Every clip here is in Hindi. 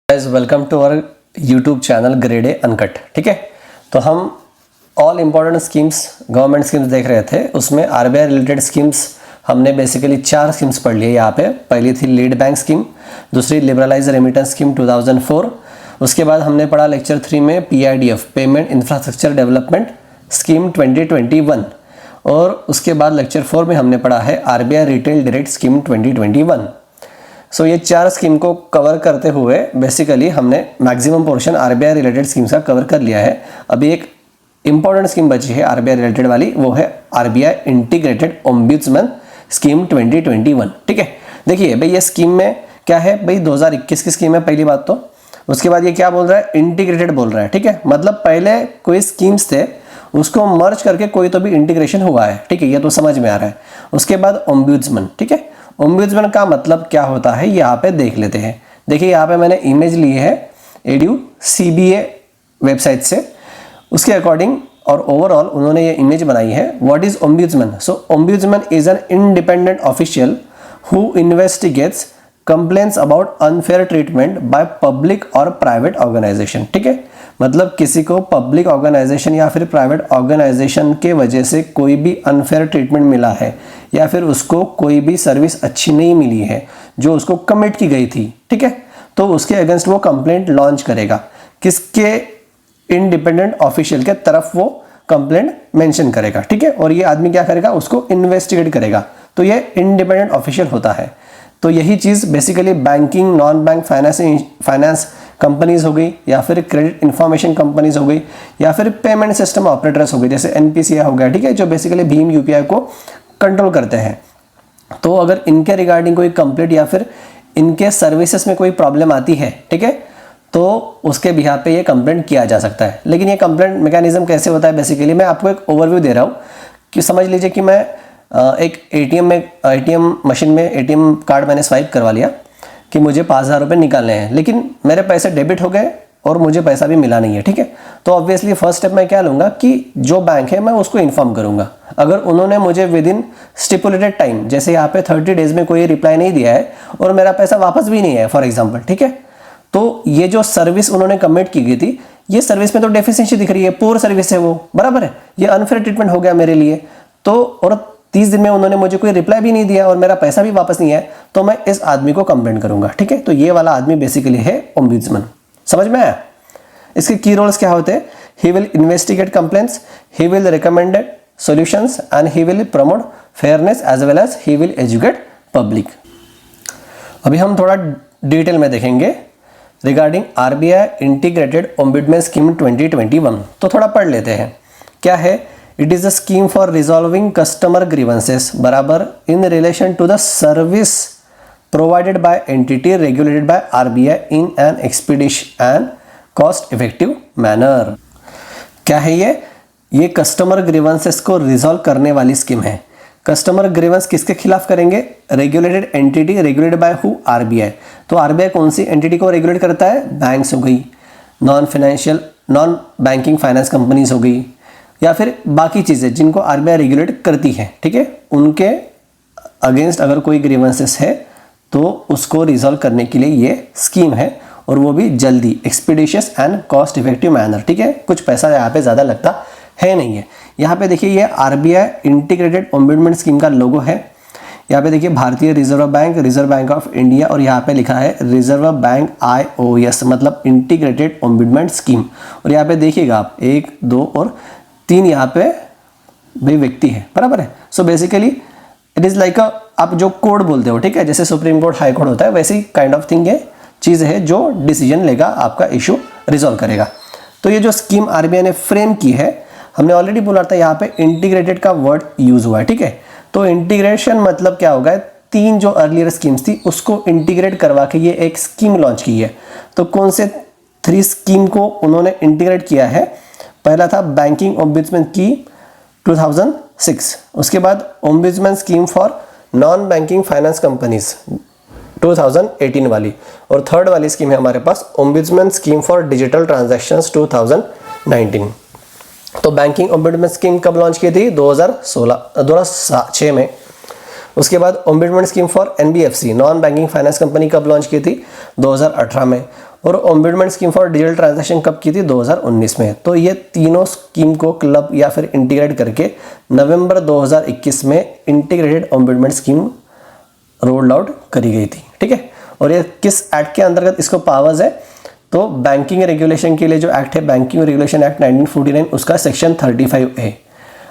Guys welcome to our YouTube channel grade A uncut. ठीक है, तो हम all important schemes government schemes देख रहे थे। उसमें आरबीआई रिलेटेड स्कीम्स हमने बेसिकली 4 स्कीम्स पढ़ लिए यहाँ पे। पहली थी लीड बैंक स्कीम, दूसरी लिबरलाइज रेमिटेंस स्कीम 2004। उसके बाद हमने पढ़ा लेक्चर 3 में PIDF payment infrastructure development scheme 2021 और उसके बाद लेक्चर 4 में हमने पढ़ा है आरबीआई रिटेल डायरेक्ट स्कीम 2021। सो ये 4 स्कीम को कवर करते हुए बेसिकली हमने maximum portion RBI related schemes का कवर कर लिया है। अभी एक इंपॉर्टेंट स्कीम बची है आरबीआई रिलेटेड वाली, वो है आरबीआई इंटीग्रेटेड ओम्बुड्समैन स्कीम 2021। ठीक है, देखिए भाई ये स्कीम में क्या है भाई, 2021 की स्कीम है पहली बात तो। उसके बाद ये क्या बोल रहा है, इंटीग्रेटेड बोल रहा है। ठीक है, मतलब पहले कोई स्कीम्स थे उसको मर्ज करके कोई तो भी इंटीग्रेशन हुआ है। ठीक है, ये तो समझ में आ रहा है। उसके बाद ओम्बुड्समैन, ठीक है, ओम्बुड्समैन का मतलब क्या होता है यहाँ पे देख लेते हैं। देखिए यहाँ पे मैंने इमेज ली है EduCBA वेबसाइट से, उसके अकॉर्डिंग और ओवरऑल उन्होंने ये इमेज बनाई है। What is ombudsman? So ombudsman is an independent official who investigates complaints about unfair treatment by public और प्राइवेट ऑर्गेनाइजेशन। ठीक है, मतलब किसी को पब्लिक ऑर्गेनाइजेशन या फिर प्राइवेट ऑर्गेनाइजेशन के वजह से कोई भी अनफेयर ट्रीटमेंट मिला है या फिर उसको कोई भी सर्विस अच्छी नहीं मिली है जो उसको कमिट की गई थी, ठीक है, तो उसके अगेंस्ट वो कंप्लेंट लॉन्च करेगा। किसके? इंडिपेंडेंट ऑफिशियल के तरफ वो कंप्लेंट मेंशन करेगा। ठीक है, और ये आदमी क्या करेगा, उसको इन्वेस्टिगेट करेगा। तो ये इंडिपेंडेंट ऑफिशियल होता है। तो यही चीज़ basically banking, non bank finance companies हो गई या फिर क्रेडिट इंफॉर्मेशन कंपनीज हो गई या फिर पेमेंट सिस्टम ऑपरेटर्स हो गए जैसे एनपीसीआई हो गया। ठीक है, जो बेसिकली भीम यूपीआई को कंट्रोल करते हैं। तो अगर इनके रिगार्डिंग कोई कंप्लेंट या फिर इनके सर्विसेज में कोई प्रॉब्लम आती है, ठीक है, तो उसके बिहाफ पे ये कंप्लेंट किया जा सकता है। लेकिन ये कंप्लेंट मैकेनिज्म कैसे होता है, बेसिकली मैं आपको एक ओवरव्यू दे रहा हूँ कि समझ लीजिए कि मैं एक एटीएम मशीन में एटीएम कार्ड मैंने स्वाइप करवा लिया कि मुझे 5,000 रुपये निकालने हैं, लेकिन मेरे पैसे डेबिट हो गए और मुझे पैसा भी मिला नहीं है। ठीक है, तो ऑब्वियसली फर्स्ट स्टेप मैं क्या लूँगा कि जो बैंक है मैं उसको इन्फॉर्म करूँगा। अगर उन्होंने मुझे विद इन स्टिपुलेटेड टाइम, जैसे यहाँ पे 30 डेज में कोई रिप्लाई नहीं दिया है और मेरा पैसा वापस भी नहीं है फॉर एग्जाम्पल, ठीक है, तो ये जो सर्विस उन्होंने कमिट की गई थी, ये सर्विस में तो डेफिशिएंसी दिख रही है, पुअर सर्विस है वो, बराबर है, ये अनफेयर ट्रीटमेंट हो गया मेरे लिए। तो और 30 दिन में उन्होंने मुझे कोई रिप्लाई भी नहीं दिया और मेरा पैसा भी वापस नहीं है, तो मैं इस आदमी को कंप्लेंट करूंगा। ठीक है, तो ये वाला आदमी बेसिकली है ओम्बुड्समैन। समझ में आया? इसके की रोल्स क्या होते हैं? He will investigate complaints, he will recommend solutions and he will promote fairness as well as he will educate public. अभी हम थोड़ा डिटेल में देखेंगे regarding RBI integrated ombudsman scheme 2021। तो थोड़ा पढ़ लेते हैं क्या है। It is a scheme for resolving customer grievances बराबर in relation to the service provided by entity regulated by RBI in an expedition and cost effective manner. क्या है ये कस्टमर ग्रीवेंसेस को रिजॉल्व करने वाली स्कीम है। कस्टमर ग्रीवेंस किसके खिलाफ करेंगे? Regulated entity regulated by who? RBI. तो आरबीआई कौन सी एंटिटी को रेगुलेट करता है? बैंक्स हो गई, नॉन बैंकिंग फाइनेंस कंपनीज हो गई या फिर बाकी चीज़ें जिनको आरबीआई रेगुलेट करती है। ठीक है, उनके अगेंस्ट अगर कोई ग्रीवेंसेस है तो उसको रिजॉल्व करने के लिए ये स्कीम है, और वो भी जल्दी, expeditious and cost effective manner. ठीक है, कुछ पैसा यहाँ पे ज़्यादा लगता है नहीं है। यहाँ पे देखिए ये आरबीआई इंटीग्रेटेड ओम्बुड्समैन स्कीम का लोगो है। यहाँ पे देखिए भारतीय रिजर्व बैंक ऑफ इंडिया, और यहाँ पे लिखा है रिजर्व बैंक IOS, मतलब इंटीग्रेटेड ओम्बुड्समैन स्कीम। और यहाँ पे देखिएगा आप 1, 2 और 3 यहाँ पे भाई व्यक्ति है, बराबर है। So basically it is like आप जो कोर्ट बोलते हो, ठीक है, जैसे सुप्रीम कोर्ट, हाई कोर्ट होता है, वैसी काइंड ऑफ थिंग ये चीज़ है जो डिसीजन लेगा, आपका इशू रिजॉल्व करेगा। तो ये जो स्कीम आरबीआई ने फ्रेम की है, हमने ऑलरेडी बोला था यहाँ पे इंटीग्रेटेड का वर्ड यूज हुआ है। ठीक है, तो इंटीग्रेशन मतलब क्या होगा, 3 जो अर्लियर स्कीम्स थी उसको इंटीग्रेट करवा के ये एक स्कीम लॉन्च की है। तो कौन से 3 स्कीम को उन्होंने इंटीग्रेट किया है? पहला था बैंकिंग ओम्बुड्समैन की 2006, उसके बाद ombudsman scheme for non banking finance companies 2018 वाली, और थर्ड वाली स्कीम है हमारे पास ombudsman scheme for digital transactions 2019। तो बैंकिंग ओम्बुड्समैन स्कीम कब लॉन्च की थी? 2006 में। उसके बाद ombudsman scheme for NBFC non banking finance company कब लॉन्च की थी? 2018 में। और ombudsman scheme for digital transaction कब की थी? 2019 में। तो ये तीनों स्कीम को क्लब या फिर इंटीग्रेट करके नवंबर 2021 में integrated ombudsman scheme rolled out करी गई थी, ठीक है। और ये किस एक्ट के अंतर्गत इसको पावर्स है? तो बैंकिंग रेगुलेशन के लिए जो एक्ट है बैंकिंग रेगुलेशन एक्ट 1949 उसका सेक्शन 35A,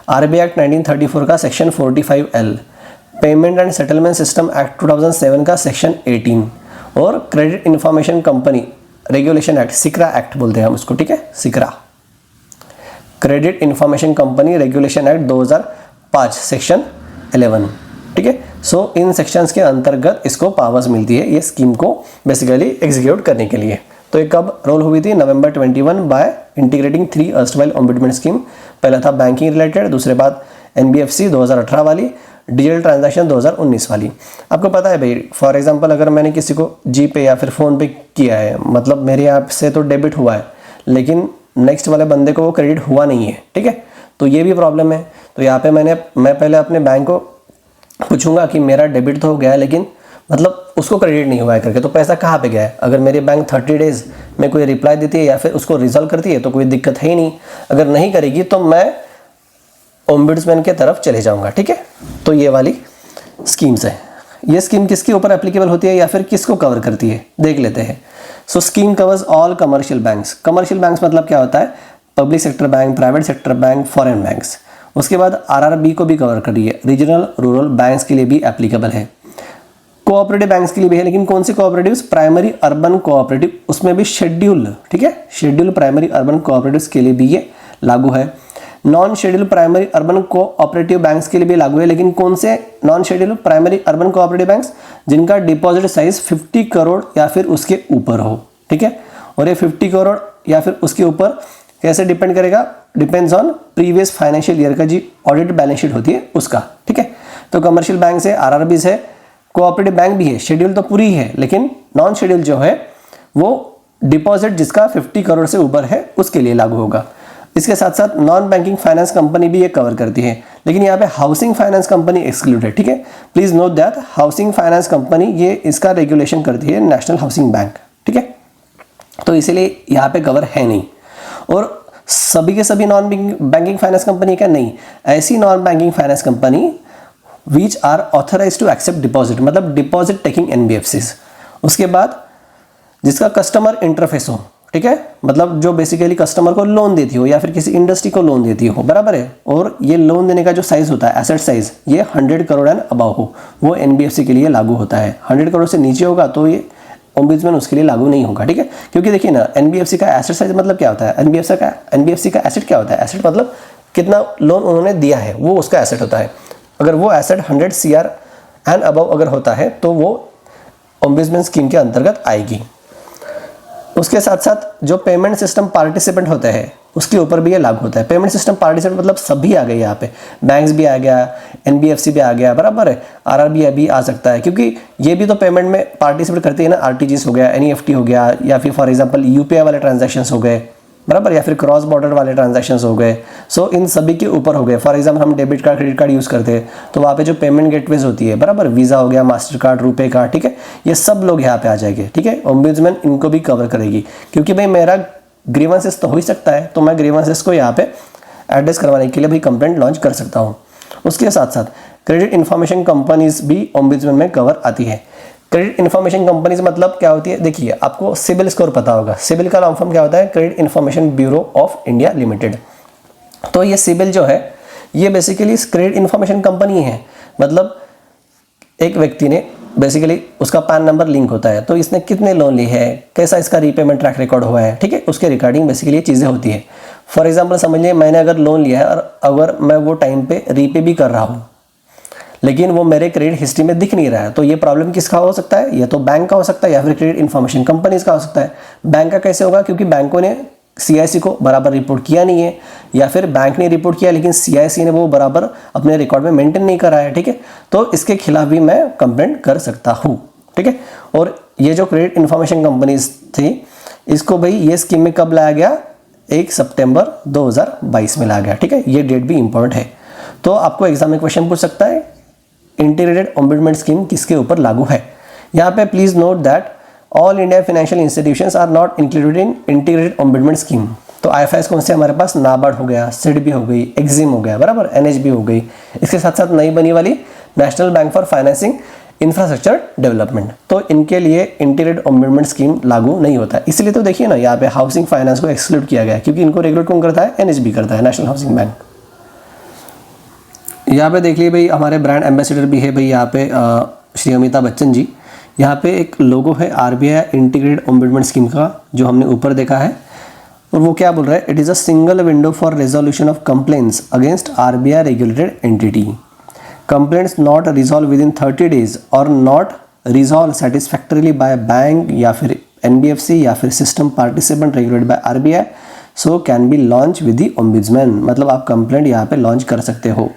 आरबीआई एक्ट 1934 का section 45L, payment and settlement system act 2007 का सेक्शन 18 और credit information company regulation act CICRA act बोलते हैं हम उसको, ठीक है, CICRA credit information company regulation act 2005 section 11, ठीक है। सो इन सेक्शंस के अंतर्गत इसको पावर्स मिलती है ये स्कीम को बेसिकली एग्जीक्यूट करने के लिए। तो ये कब रोल हुई थी? नवंबर 21 by integrating 3 erstwhile ombudsman scheme. पहला था बैंकिंग रिलेटेड, दूसरे बात एनबीएफसी 2018 वाली, डिजिटल ट्रांजैक्शन 2019 वाली। आपको पता है भाई, फॉर एग्जांपल अगर मैंने किसी को जीपे या फिर फ़ोन पे किया है, मतलब मेरे ऐप से तो डेबिट हुआ है लेकिन नेक्स्ट वाले बंदे को वो क्रेडिट हुआ नहीं है, ठीक है। तो ये भी प्रॉब्लम है। तो यहाँ पे मैं पहले अपने बैंक को पूछूंगा कि मेरा डेबिट तो हो गया है लेकिन मतलब उसको क्रेडिट नहीं हुआ है करके, तो पैसा कहाँ पे गया है? अगर मेरी बैंक 30 डेज में कोई रिप्लाई देती है या फिर उसको रिजॉल्व करती है तो कोई दिक्कत है ही नहीं। अगर नहीं करेगी तो मैं ओम्बुड्समैन के तरफ चले जाऊंगा, ठीक है। तो ये वाली स्कीम्स है। ये स्कीम किसके ऊपर एप्लीकेबल होती है या फिर किसको कवर करती है, देख लेते हैं। So scheme covers all commercial banks. Commercial banks मतलब क्या होता है? Public sector bank, private sector bank, foreign banks. उसके बाद आरआरबी को भी कवर कर रही है, रीजनल रूरल बैंक्स के लिए भी एप्लीकेबल है, कोऑपरेटिव बैंक्स के लिए भी है। लेकिन कौन से कोऑपरेटिव्स? प्राइमरी अर्बन कोऑपरेटिव, उसमें भी शेड्यूल, ठीक है, शेड्यूल प्राइमरी अर्बन कोऑपरेटिव्स के लिए भी ये लागू है। Non schedule primary urban cooperative banks के लिए भी लागू है, लेकिन कौन से non schedule primary urban cooperative banks? जिनका डिपॉजिट साइज 50 करोड़ या फिर उसके ऊपर हो, ठीक है। और ये 50 करोड़ या फिर उसके ऊपर कैसे डिपेंड करेगा? Depends on previous financial year का जी ऑडिट बैलेंस शीट होती है उसका, ठीक है। तो कमर्शियल बैंक है, आरआरबी है, कोऑपरेटिव बैंक भी है। शेड्यूल तो पूरी है लेकिन नॉन शेड्यूल जो है वो डिपॉजिट जिसका 50 करोड़ से ऊपर है उसके लिए लागू होगा। इसके साथ साथ नॉन बैंकिंग फाइनेंस कंपनी भी ये कवर करती है, लेकिन यहाँ पे हाउसिंग फाइनेंस कंपनी एक्सक्लूड है, ठीक है। Please note that housing finance company ये इसका रेगुलेशन करती है नेशनल हाउसिंग बैंक, ठीक है। तो इसीलिए यहाँ पे कवर है नहीं। और सभी के सभी नॉन बैंकिंग फाइनेंस कंपनी क्या? नहीं, ऐसी non banking finance company which are authorise to accept deposit, मतलब डिपॉजिट टेकिंग एनबीएफसीज। उसके बाद जिसका कस्टमर इंटरफेस हो, ठीक है, मतलब जो बेसिकली कस्टमर को लोन देती हो या फिर किसी इंडस्ट्री को लोन देती हो, बराबर है। और ये लोन देने का जो साइज होता है, एसेट साइज, ये 100 करोड़ एंड अबव हो, वो एनबीएफसी के लिए लागू होता है। 100 करोड़ से नीचे होगा तो ये ओम्बुड्समैन उसके लिए लागू नहीं होगा, ठीक है। क्योंकि देखिए ना, एनबीएफसी का एसेट साइज मतलब क्या होता है? एनबीएफसी का एसेट क्या होता है? एसेट मतलब कितना लोन उन्होंने दिया है वो उसका एसेट होता है। अगर वो एसेट 100 CR एंड अबव अगर होता है तो वो ओम्बुड्समैन स्कीम के अंतर्गत आएगी। उसके साथ साथ जो पेमेंट सिस्टम पार्टिसिपेंट होते हैं उसके ऊपर भी ये लागू होता है। पेमेंट सिस्टम पार्टिसिपेंट मतलब सभी आ गए यहाँ पे, बैंक्स भी आ गया, एनबीएफसी भी आ गया, बराबर है, आरआरबी भी आ सकता है क्योंकि ये भी तो पेमेंट में पार्टिसिपेट करती है ना। आरटीजीएस हो गया, एनईएफटी हो गया, या फिर फॉर एग्जांपल यूपीआई वाले ट्रांजैक्शंस हो गए, बराबर, या फिर क्रॉस बॉर्डर वाले ट्रांजैक्शंस हो गए। सो इन सभी के ऊपर हो गए। फॉर एग्जांपल हम debit card credit card use करते हैं तो वहाँ पे जो पेमेंट गेटवेज होती है, बराबर, वीज़ा हो गया, मास्टर कार्ड, रुपे कार्ड, ठीक है, ये सब लोग यहाँ पे आ जाएंगे, ठीक है। ओम्बुड्समैन इनको भी कवर करेगी क्योंकि भाई मेरा ग्रीवेंसेस तो हो ही सकता है, तो मैं ग्रीवेंसेस को यहाँ पे एड्रेस करवाने के लिए भी कंप्लेंट लॉन्च कर सकता हूँ। उसके साथ साथ क्रेडिट इन्फॉर्मेशन कंपनीज भी ओम्बुड्समैन में कवर आती है। क्रेडिट इन्फॉर्मेशन कंपनीज मतलब क्या होती है? देखिए, आपको सिबिल स्कोर पता होगा। सिबिल का लॉन्ग फॉर्म क्या होता है? Credit information bureau of India limited. तो ये सिबिल जो है ये बेसिकली क्रेडिट इन्फॉर्मेशन कंपनी है। मतलब एक व्यक्ति ने बेसिकली उसका पैन नंबर लिंक होता है, तो इसने कितने लोन लिए हैं, कैसा इसका रीपेमेंट ट्रैक रिकॉर्ड हुआ है, ठीक है, उसके रिगार्डिंग बेसिकली ये चीज़ें होती है। फॉर एग्जांपल समझिए मैंने अगर लोन लिया है और अगर मैं वो टाइम पे रीपे भी कर रहा हूँ लेकिन वो मेरे क्रेडिट हिस्ट्री में दिख नहीं रहा है, तो ये प्रॉब्लम किसका हो सकता है? या तो बैंक का हो सकता है या फिर क्रेडिट इन्फॉर्मेशन कंपनीज का हो सकता है। बैंक का कैसे होगा? क्योंकि बैंकों ने सीआईसी को बराबर रिपोर्ट किया नहीं है, या फिर बैंक ने रिपोर्ट किया लेकिन सीआईसी ने वो बराबर अपने रिकॉर्ड में मेंटेन नहीं करा है, ठीक है, तो इसके खिलाफ भी मैं कंप्लेंट कर सकता हूँ, ठीक है। और ये जो क्रेडिट इन्फॉर्मेशन कंपनीज थी, इसको भाई ये स्कीम में कब लाया गया? 1 सितंबर 2022 में लाया गया, ठीक है। ये डेट भी इंपॉर्टेंट है। तो आपको एग्जाम में क्वेश्चन पूछ सकता है इंटीग्रेटेड ओम्बुड्समैन स्कीम किसके ऊपर लागू है। यहाँ पे please note that all India financial institutions are not included in integrated ombudsman scheme. तो IFIs कौन से हमारे पास, नाबार्ड हो गया, सिडबी हो गई, एक्जिम हो गया, बराबर, NHB हो गई। इसके साथ साथ नई बनी वाली national bank for financing infrastructure development, तो इनके लिए इंटीग्रेटेड ओम्बुड्समैन स्कीम लागू नहीं होता है। इसलिए तो देखिए ना यहाँ पे हाउसिंग फाइनेंस को एक्सक्लूड किया गया है, क्योंकि इनको रेगुलेट कौन करता है, NHB करता है, नेशनल हाउसिंग बैंक। यहाँ पे देख लीजिए भाई, हमारे ब्रांड एम्बेसडर भी है भाई यहाँ पे श्री अमिताभ बच्चन जी। यहाँ पे एक लोगो है RBI इंटीग्रेटेड ओम्बुड्समैन स्कीम का, जो हमने ऊपर देखा है, और वो क्या बोल रहा है, it is a single window for resolution of complaints against RBI regulated entity. Complaints not resolve with in 30 days और नॉट रिजॉल्व सेटिस्फैक्टरीली बाय बैंक या फिर NBFC या फिर system participant regulated by RBI so can be launch with the ombudsman. मतलब आप कंप्लेंट यहाँ पे लॉन्च कर सकते हो।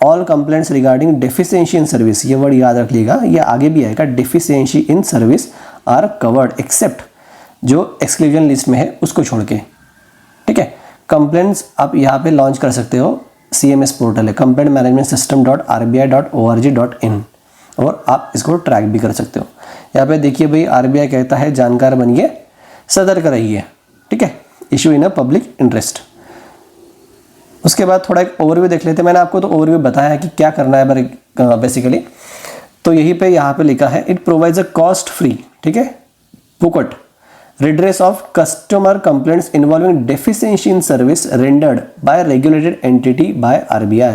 All complaints regarding deficiency in service, ये वर्ड याद रख लीजिएगा, ये आगे भी आएगा, deficiency in service are covered except, जो एक्सक्लूजन लिस्ट में है उसको छोड़ के, ठीक है। कंप्लेंट्स आप यहाँ पे लॉन्च कर सकते हो, CMS पोर्टल है, कंप्लेंट मैनेजमेंट सिस्टम .rbi.org.in, और आप इसको ट्रैक भी कर सकते हो। यहाँ पे देखिए भाई, RBI कहता है जानकार बनिए, सतर्क रहिए, ठीक है, issue in a public interest. उसके बाद थोड़ा एक ओवरव्यू देख लेते हैं। मैंने आपको तो ओवरव्यू बताया है कि क्या करना है बेसिकली, तो यही पे यहाँ पे लिखा है, it provides a cost free, ठीक है, फुकट redress of customer complaints involving deficiency in service rendered by a regulated entity by RBI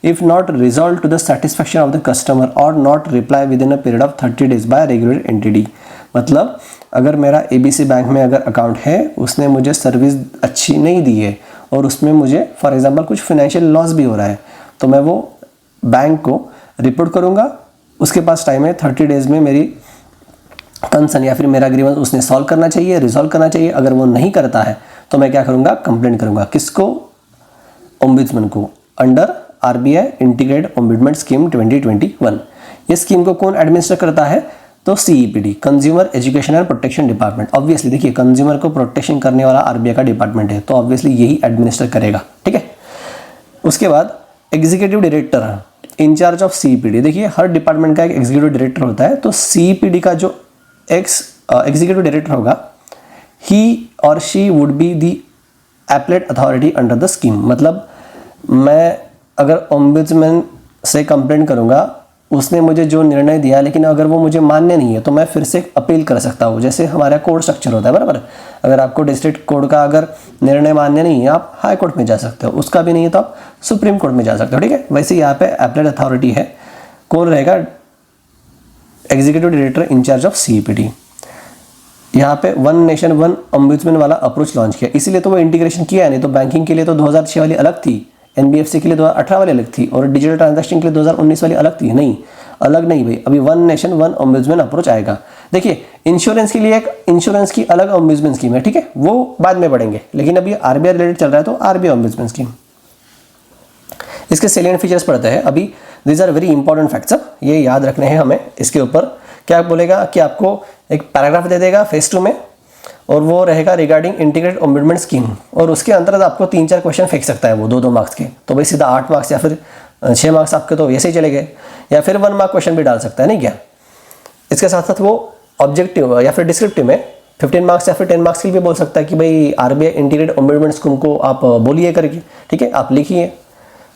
if not resolved to the satisfaction of the customer or not reply within a period of 30 days by a regulated entity। मतलब अगर मेरा ABC बैंक में अगर अकाउंट है, उसने मुझे सर्विस अच्छी नहीं दी है और उसमें मुझे फॉर एग्जांपल कुछ फाइनेंशियल लॉस भी हो रहा है, तो मैं वो बैंक को रिपोर्ट करूँगा। उसके पास टाइम है 30 days में मेरी कंसर्न या फिर मेरा ग्रीवेंस उसने सॉल्व करना चाहिए, रिजॉल्व करना चाहिए। अगर वो नहीं करता है तो मैं क्या करूँगा, कंप्लेंट करूँगा। किसको, ओम्बुड्समैन को, under RBI integrated ombudsman scheme 2021। ये स्कीम को कौन एडमिनिस्टर करता है, तो CEPD, consumer education and protection department. Obviously देखिए, कंज्यूमर को प्रोटेक्शन करने वाला RBI का डिपार्टमेंट है, तो ऑब्वियसली यही एडमिनिस्टर करेगा, ठीक है। उसके बाद executive director in charge of CEPD। देखिए, हर डिपार्टमेंट का एक एग्जीक्यूटिव डायरेक्टर होता है, तो CEPD का जो एग्जीक्यूटिव डायरेक्टर होगा, he or she would be the appellate authority under the scheme. मतलब मैं अगर ओम्बुड्समैन से कंप्लेंट करूंगा, उसने मुझे जो निर्णय दिया, लेकिन अगर वो मुझे मान्य नहीं है तो मैं फिर से अपील कर सकता हूँ। जैसे हमारा कोर्ट स्ट्रक्चर होता है, बराबर, अगर आपको डिस्ट्रिक्ट कोर्ट का अगर निर्णय मान्य नहीं है, आप हाई कोर्ट में जा सकते हो, उसका भी नहीं है तो आप सुप्रीम कोर्ट में जा सकते हो, ठीक है। वैसे यहाँ पे एपलेट अथॉरिटी है, कौन रहेगा, executive director in charge of CEPD। यहाँ पे वन नेशन वन ओम्बुड्समैन वाला अप्रोच लॉन्च किया, इसीलिए तो वो इंटीग्रेशन किया है। नहीं तो बैंकिंग के लिए तो 2006 वाली अलग थी, NBFC के लिए 2018 वाली अलग थी, और डिजिटल ट्रांजैक्शन के लिए 2019 वाली अलग थी। नहीं, अलग नहीं भाई, अभी one nation one ombudsman approach आएगा। देखिए, इंश्योरेंस के लिए एक इंश्योरेंस की अलग ओम्बुड्समैन स्कीम है, ठीक है, वो बाद में बढ़ेंगे, लेकिन अभी RBI रिलेटेड चल रहा है तो RBI ओम्बुड्समैन स्कीम। इसके सेलिएंट फीचर्स पढ़ते हैं अभी। These are very important facts, ये याद रखने हैं हमें। इसके ऊपर क्या बोलेगा कि आपको एक पैराग्राफ दे देगा फेज 2 में, और वो रहेगा रिगार्डिंग इंटीग्रेटेड ओम्बुड्समैन स्कीम, और उसके अंतर्गत आपको 3-4 क्वेश्चन फेंक सकता है वो 2-2 मार्क्स के। तो भाई सीधा 8 मार्क्स या फिर 6 मार्क्स आपके तो ऐसे ही चले गए, या फिर 1 मार्क क्वेश्चन भी डाल सकता है, नहीं क्या। इसके साथ साथ वो ऑब्जेक्टिव या फिर डिस्क्रिप्टिव में 15 मार्क्स या फिर 10 मार्क्स के लिए भी बोल सकता है कि भाई RBI इंटीग्रेटेड ओम्बुड्समैन स्कीम को आप बोलिए करके, ठीक है, आप लिखिए।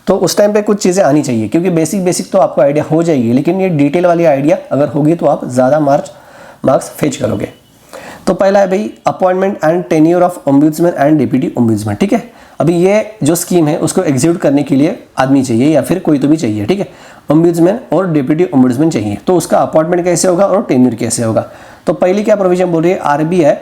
तो उस टाइम पे कुछ चीज़ें आनी चाहिए, क्योंकि बेसिक तो आपको आइडिया हो जाएगी, लेकिन ये डिटेल वाली आइडिया अगर होगी तो आप ज़्यादा मार्क्स फेच करोगे। तो पहला है भाई, appointment and tenure of ombudsman and deputy ombudsman, ठीक है। अभी ये जो स्कीम है उसको एग्जीक्यूट करने के लिए आदमी चाहिए, या फिर कोई तो भी चाहिए, ठीक है, ओम्बुड्समैन और डिप्टी ओम्बुड्समैन चाहिए। तो उसका अपॉइंटमेंट कैसे होगा और टेन्योर कैसे होगा। तो पहली क्या प्रोविजन बोल रही है, RBI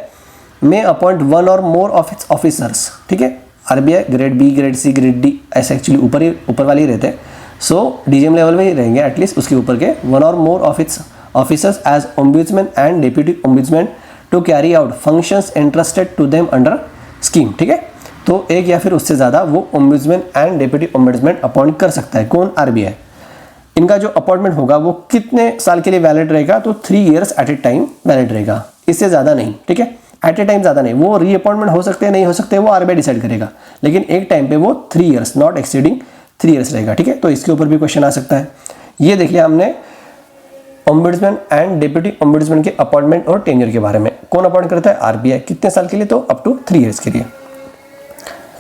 में appoint 1 or more of its officers, ठीक है। RBI grade B, grade C, grade D ऐसे एक्चुअली ऊपर वाले ही रहते हैं, सो DGM लेवल में ही रहेंगे एटलीस्ट, उसके ऊपर के 1 or more of its officers as ombudsman and deputy ombudsman to carry out functions interested to them under scheme, ठीक है। तो एक या फिर उससे ज़्यादा वो ombudsman and deputy ombudsman appoint कर सकता है, कौन, RBI। इनका जो अपॉइंटमेंट होगा वो कितने साल के लिए वैलिड रहेगा, तो 3 years at a time valid रहेगा, इससे ज़्यादा नहीं, ठीक है। एट ए टाइम ज़्यादा नहीं, वो रीअपॉइंटमेंट हो सकते हैं नहीं हो सकते वो RBI डिसाइड करेगा, लेकिन एक टाइम पे वो 3 years नॉट एक्सीडिंग 3 years रहेगा, ठीक है। तो इसके ऊपर भी क्वेश्चन आ सकता है। ये देखिए हमने ओम्बुड्समैन एंड डिप्यूटी ओम्बुड्समैन के अपॉइंटमेंट और टेन्योर के बारे में। कौन अपॉइंट करता है? आरबीआई। कितने साल के लिए? तो अप टू 3 ईयर्स के लिए।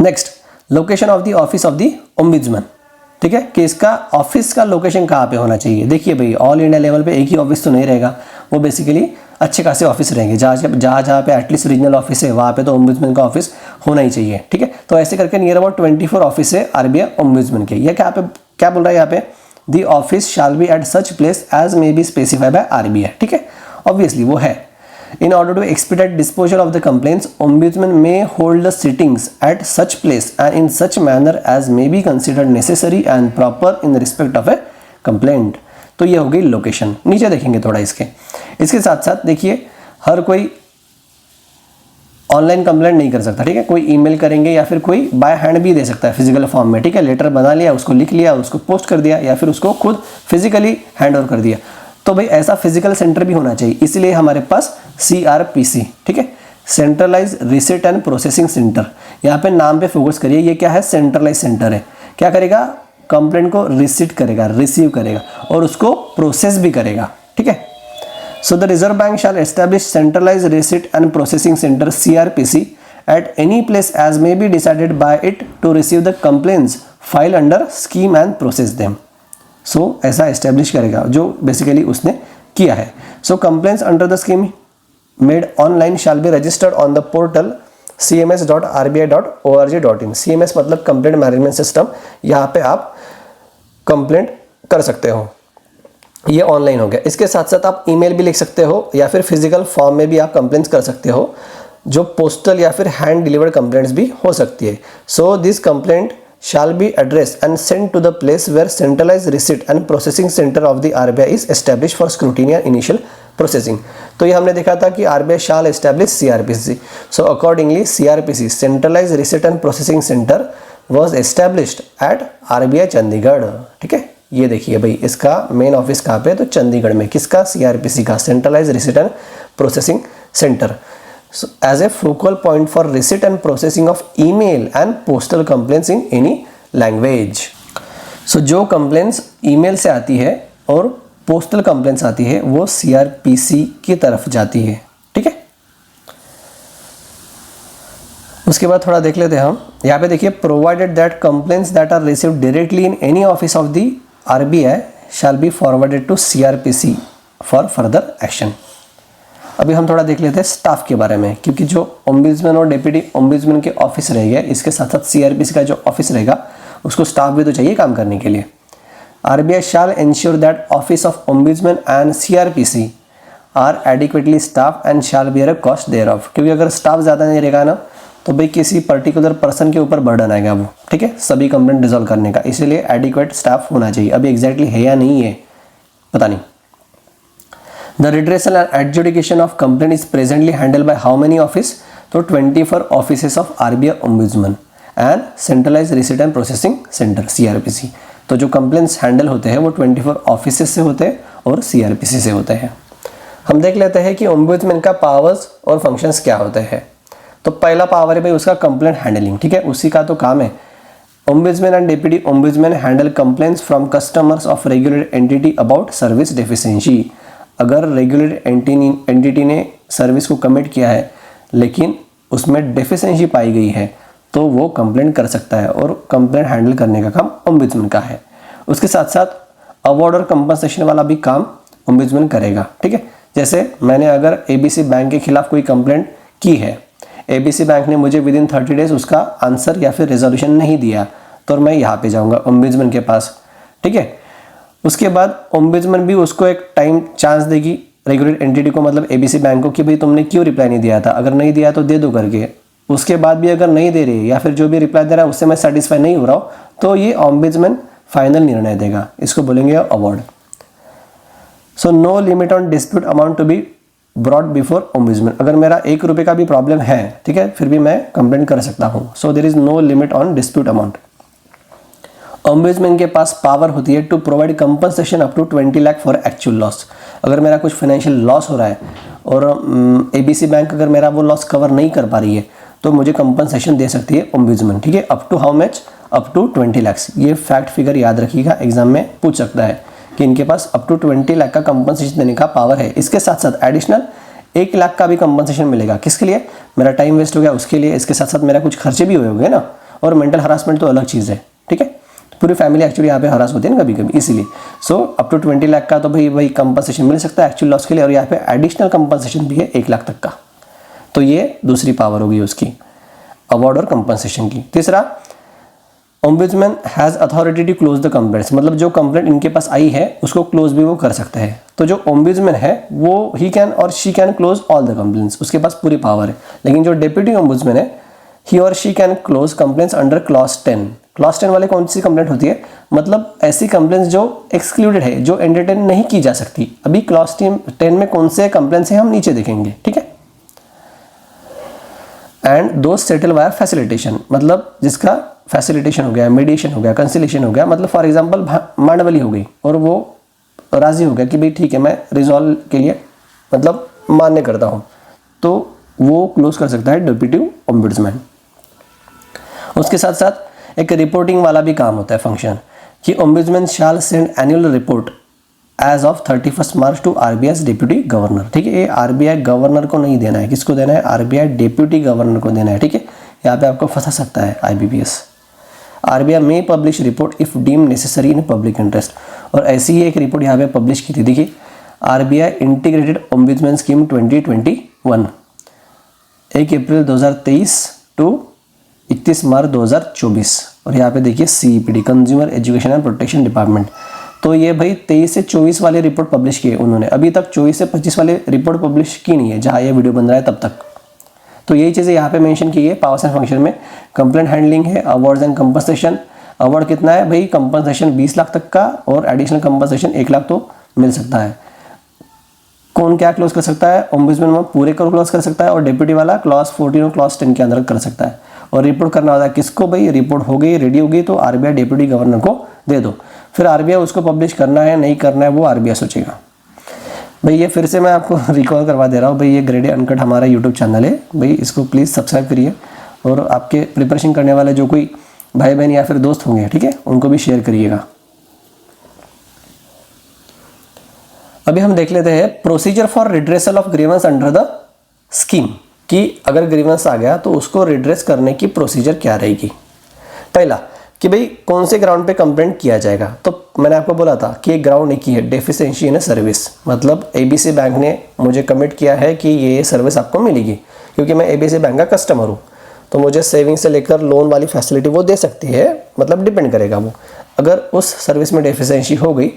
Next, location of the office of the ombudsman, ठीक है, कि इसका ऑफिस का लोकेशन कहाँ पे होना चाहिए। देखिए भाई, ऑल इंडिया लेवल पे एक ही ऑफिस तो नहीं रहेगा, वो बेसिकली अच्छे खासे ऑफिस रहेंगे। जहाँ पे एटलीस्ट रीजनल ऑफिस है वहाँ पे तो ओम्बुड्समैन का ऑफिस होना ही चाहिए, ठीक है। तो ऐसे करके नियर अबाउट 24 ऑफिस है आरबीआई ओम्बुड्समैन के। ये क्या बोल रहा है यहाँ पे? The office shall be at such place as may be specified by RBI, ठीक है, ऑब्वियसली वो है। In order to expedite disposal of the complaints, ombudsman may hold the sittings at such place and in such manner as may be considered necessary and proper in respect of a complaint। तो ये हो गई लोकेशन। नीचे देखेंगे थोड़ा इसके साथ साथ देखिए, हर कोई ऑनलाइन कंप्लेंट नहीं कर सकता, ठीक है। कोई ईमेल करेंगे या फिर कोई बाय हैंड भी दे सकता है फिजिकल फॉर्म में, ठीक है। लेटर बना लिया, उसको लिख लिया, उसको पोस्ट कर दिया या फिर उसको खुद फिजिकली हैंड ओवर कर दिया। तो भाई ऐसा फिजिकल सेंटर भी होना चाहिए, इसलिए हमारे पास CRPC, ठीक है, centralise receipt and processing centre. यहाँ पे नाम पे फोकस करिए, ये क्या है? सेंट्रलाइज सेंटर है। क्या करेगा? कंप्लेंट को रिसीट करेगा, रिसीव करेगा और उसको प्रोसेस भी करेगा, ठीक है। So the reserve bank shall establish centralise receipt and processing centre CRPC at any place as may be decided by it to receive the complaints file under scheme and process them. So ऐसा एस्टेब्लिश करेगा जो बेसिकली उसने किया है। So complaints under the scheme made online shall be registered on the portal cms.rbi.org.in। CMS मतलब कंप्लेंट मैनेजमेंट सिस्टम। यहाँ पे आप कंप्लेंट कर सकते हो, ये ऑनलाइन हो गया। इसके साथ साथ आप ईमेल भी लिख सकते हो या फिर फिजिकल फॉर्म में भी आप कंप्लेंट्स कर सकते हो, जो पोस्टल या फिर हैंड डिलीवर्ड कंप्लेंट्स भी हो सकती है। So this complaint shall be addressed and sent to the place where centralized receipt and processing center of the RBI is established for scrutiny and initial processing। तो ये हमने देखा था कि RBI shall establish CRPC। So accordingly CRPC centralized receipt and processing center was established at RBI Chandigarh, ठीक है। ये देखिए भाई, इसका मेन ऑफिस कहाँ पे है? तो चंडीगढ़ में। किसका? CRPC का, centralise receipt and processing centre. So, as a focal point for receipt and processing of email and postal complaints in any language। So, जो complaints email से आती है और postal complaints आती है वो CRPC की तरफ जाती है, ठीक है। उसके बाद थोड़ा देख लेते हैं हम। यहाँ पे देखिए, provided that complaints that are received directly in any office of the RBI shall be forwarded to CRPC for further action। अभी हम थोड़ा देख लेते हैं स्टाफ के बारे में, क्योंकि जो ओम्बुड्समैन और डिप्टी ओम्बुड्समैन के ऑफिस रहेंगे, इसके साथ साथ CRPC का जो ऑफिस रहेगा उसको स्टाफ भी तो चाहिए काम करने के लिए। RBI shall ensure that office of ombudsman and CRPC are adequately staffed and shall bear a cost thereof। क्योंकि अगर स्टाफ ज़्यादा नहीं रहेगा ना तो भाई किसी पर्टिकुलर पर्सन के ऊपर बर्डन आएगा वो, ठीक है, सभी कंप्लेंट रिजॉल्व करने का। इसीलिए एडिक्वेट स्टाफ होना चाहिए। अभी एग्जैक्टली है या नहीं है पता नहीं। The redressal and adjudication of complaint is presently handled by how many office? तो 24 offices of RBI Ombudsman and Centralized Receipt and Processing Center CRPC। तो जो complaints handle होते हैं वो 24 offices से होते हैं और CRPC से होते हैं। हम देख लेते हैं कि Ombudsman का powers और functions क्या होते हैं। तो पहला पावर है भाई उसका complaint handling, ठीक है, उसी का तो काम है। Ombudsman and Deputy Ombudsman handle complaints from customers of regulated entity about service deficiency। अगर रेगुलेटेड एंटिटी ने सर्विस को कमिट किया है लेकिन उसमें डेफिशिएंसी पाई गई है तो वो कंप्लेंट कर सकता है और कंप्लेंट हैंडल करने का काम ओम्बुड्समैन का है। उसके साथ साथ अवार्ड और कंपनसेशन वाला भी काम ओम्बुड्समैन करेगा, ठीक है। जैसे मैंने अगर ABC बैंक के खिलाफ कोई कंप्लेंट की है, ABC बैंक ने मुझे विदिन 30 डेज उसका आंसर या फिर रेजोल्यूशन नहीं दिया तो मैं यहाँ पे जाऊँगा ओम्बुड्समैन के पास, ठीक है। उसके बाद ओम्बुड्समैन भी उसको एक टाइम चांस देगी रेगुलेटेड एंटिटी को, मतलब ABC बैंक को, कि भाई तुमने क्यों रिप्लाई नहीं दिया था, अगर नहीं दिया तो दे दो करके। उसके बाद भी अगर नहीं दे रही है या फिर जो भी रिप्लाई दे रहा है उससे मैं सेटिस्फाई नहीं हो रहा हूँ तो ये ओम्बुड्समैन फाइनल निर्णय देगा, इसको बोलेंगे award. So no limit on dispute amount to be brought before ombudsman. अगर मेरा 1 रुपये का भी प्रॉब्लम है, ठीक है, फिर भी मैं कंप्लेंट कर सकता हूँ। So there is no limit on dispute amount. Ombudsman के पास पावर होती है to provide compensation up to 20 lakh for actual loss. अगर मेरा कुछ फाइनेंशियल लॉस हो रहा है और ABC बैंक अगर मेरा वो लॉस कवर नहीं कर पा रही है तो मुझे कंपनसेशन दे सकती है ओम्बुड्समैन, ठीक है, up to how much? Up to 20 lakh. ये फैक्ट फिगर याद रखिएगा, एग्जाम में पूछ सकता है कि इनके पास अप टू 20 लाख का कंपनसेशन देने का पावर है। इसके साथ साथ एडिशनल 1 लाख का भी कंपनसेशन मिलेगा। किसके लिए? मेरा टाइम वेस्ट हो गया उसके लिए, इसके साथ साथ मेरा कुछ खर्चे भी हुए होंगे ना, और मेंटल हरासमेंट तो अलग चीज़ है, ठीक है। पूरी फैमिली एक्चुअली यहाँ पे हरास होती है ना कभी कभी, इसीलिए सो अप टू 20 लाख का तो भाई कंपनसेशन मिल सकता है एक्चुअल लॉस के लिए, और यहाँ पे एडिशनल कंपनसेशन भी है 1 लाख तक का। तो ये दूसरी पावर होगी उसकी, अवार्ड और कंपनसेशन की। तीसरा, ombudsman has authority to close the complaints, मतलब जो कंप्लेंट इनके पास आई है उसको क्लोज भी वो कर सकते हैं। तो जो ओम्बुड्समैन है वो ही कैन और she can close all the complaints, उसके पास पूरी पावर है। लेकिन जो डेप्यूटी ओम्बुड्समैन है, ही or she can close complaints under clause 10। Clause 10 वाले कौन सी कंप्लेंट होती है? मतलब ऐसी कंप्लेंट्स जो एक्सक्लूडेड है, जो एंटरटेन नहीं की जा सकती। अभी क्लॉज 10 में कौन से कंप्लेंट्स हैं हम नीचे देखेंगे, ठीक है। एंड दो सेटल वायर फैसिलिटेशन, मतलब जिसका फैसिलिटेशन हो गया, मीडिएशन हो गया, कंसिलेशन हो गया, मतलब फॉर एग्जांपल मांडवली हो गई और वो राजी हो गया कि भाई ठीक है मैं रिजॉल्व के लिए मतलब मान्य करता हूँ, तो वो क्लोज कर सकता है डेप्यूटी ओम्बुड्समैन। उसके साथ साथ एक रिपोर्टिंग वाला भी काम होता है फंक्शन, कि ombudsman shall send annual report as of 31 March to RBI deputy governor, ठीक है। ये आरबीआई गवर्नर को नहीं देना है, किसको देना है? आरबीआई डेप्यूटी गवर्नर को देना है, ठीक है। यहाँ पे आपको फंसा सकता है आईबीपीएस। आरबीआई में publish report if deem necessary in public interest, और ऐसी ही एक रिपोर्ट यहाँ पे पब्लिश की थी, देखिए RBI integrated ombudsman scheme 2021, 1 April 2023 to 31 March 2024, और यहाँ पे देखिए CEPD, consumer education and protection department. तो ये भाई 23 से 24 वाले रिपोर्ट पब्लिश किए उन्होंने, अभी तक 24 से 25 वाले रिपोर्ट पब्लिश की नहीं है जहाँ ये वीडियो बन रहा है तब तक। तो यही चीज़ें यहाँ पे मेंशन की है पावर्स एंड फंक्शन में। कंप्लेंट हैंडलिंग है, अवार्ड्स एंड कंपनसेशन। अवार्ड कितना है भाई? कंपनसेशन 20 लाख तक का, और एडिशनल कंपनसेशन 1 लाख तो मिल सकता है। कौन क्या क्लोज कर सकता है? ओम्बुड्समैन में पूरे को क्लोज कर सकता है, और डेप्यूटी वाला क्लॉज 14 और क्लॉज 10 के अंदर कर सकता है। और रिपोर्ट करना होता है किसको भाई? रिपोर्ट हो गई, रेडी हो गई, तो आरबीआई डेप्यूटी गवर्नर को दे दो। फिर आरबीआई उसको पब्लिश करना है नहीं करना है वो आरबीआई सोचेगा। भाई ये फिर से मैं आपको रिकॉल करवा दे रहा हूँ भाई, ये ग्रेड ए अनकट हमारा यूट्यूब चैनल है भाई, इसको प्लीज़ सब्सक्राइब करिए, और आपके प्रिपरेशन करने वाले जो कोई भाई बहन या फिर दोस्त होंगे, ठीक है, उनको भी शेयर करिएगा। अभी हम देख लेते हैं procedure for redressal of grievance under the scheme, कि अगर ग्रीवेंस आ गया तो उसको रिड्रेस करने की प्रोसीजर क्या रहेगी। पहला कि भाई कौन से ग्राउंड पे कंप्लेंट किया जाएगा, तो मैंने आपको बोला था कि एक ग्राउंड एक ही है, डेफिशिएंसी इन सर्विस, मतलब एबीसी बैंक ने मुझे कमिट किया है कि ये सर्विस आपको मिलेगी, क्योंकि मैं एबीसी बैंक का कस्टमर हूँ, तो मुझे सेविंग से लेकर लोन वाली फैसिलिटी वो दे सकती है, मतलब डिपेंड करेगा वो। अगर उस सर्विस में डेफिशिएंसी हो गई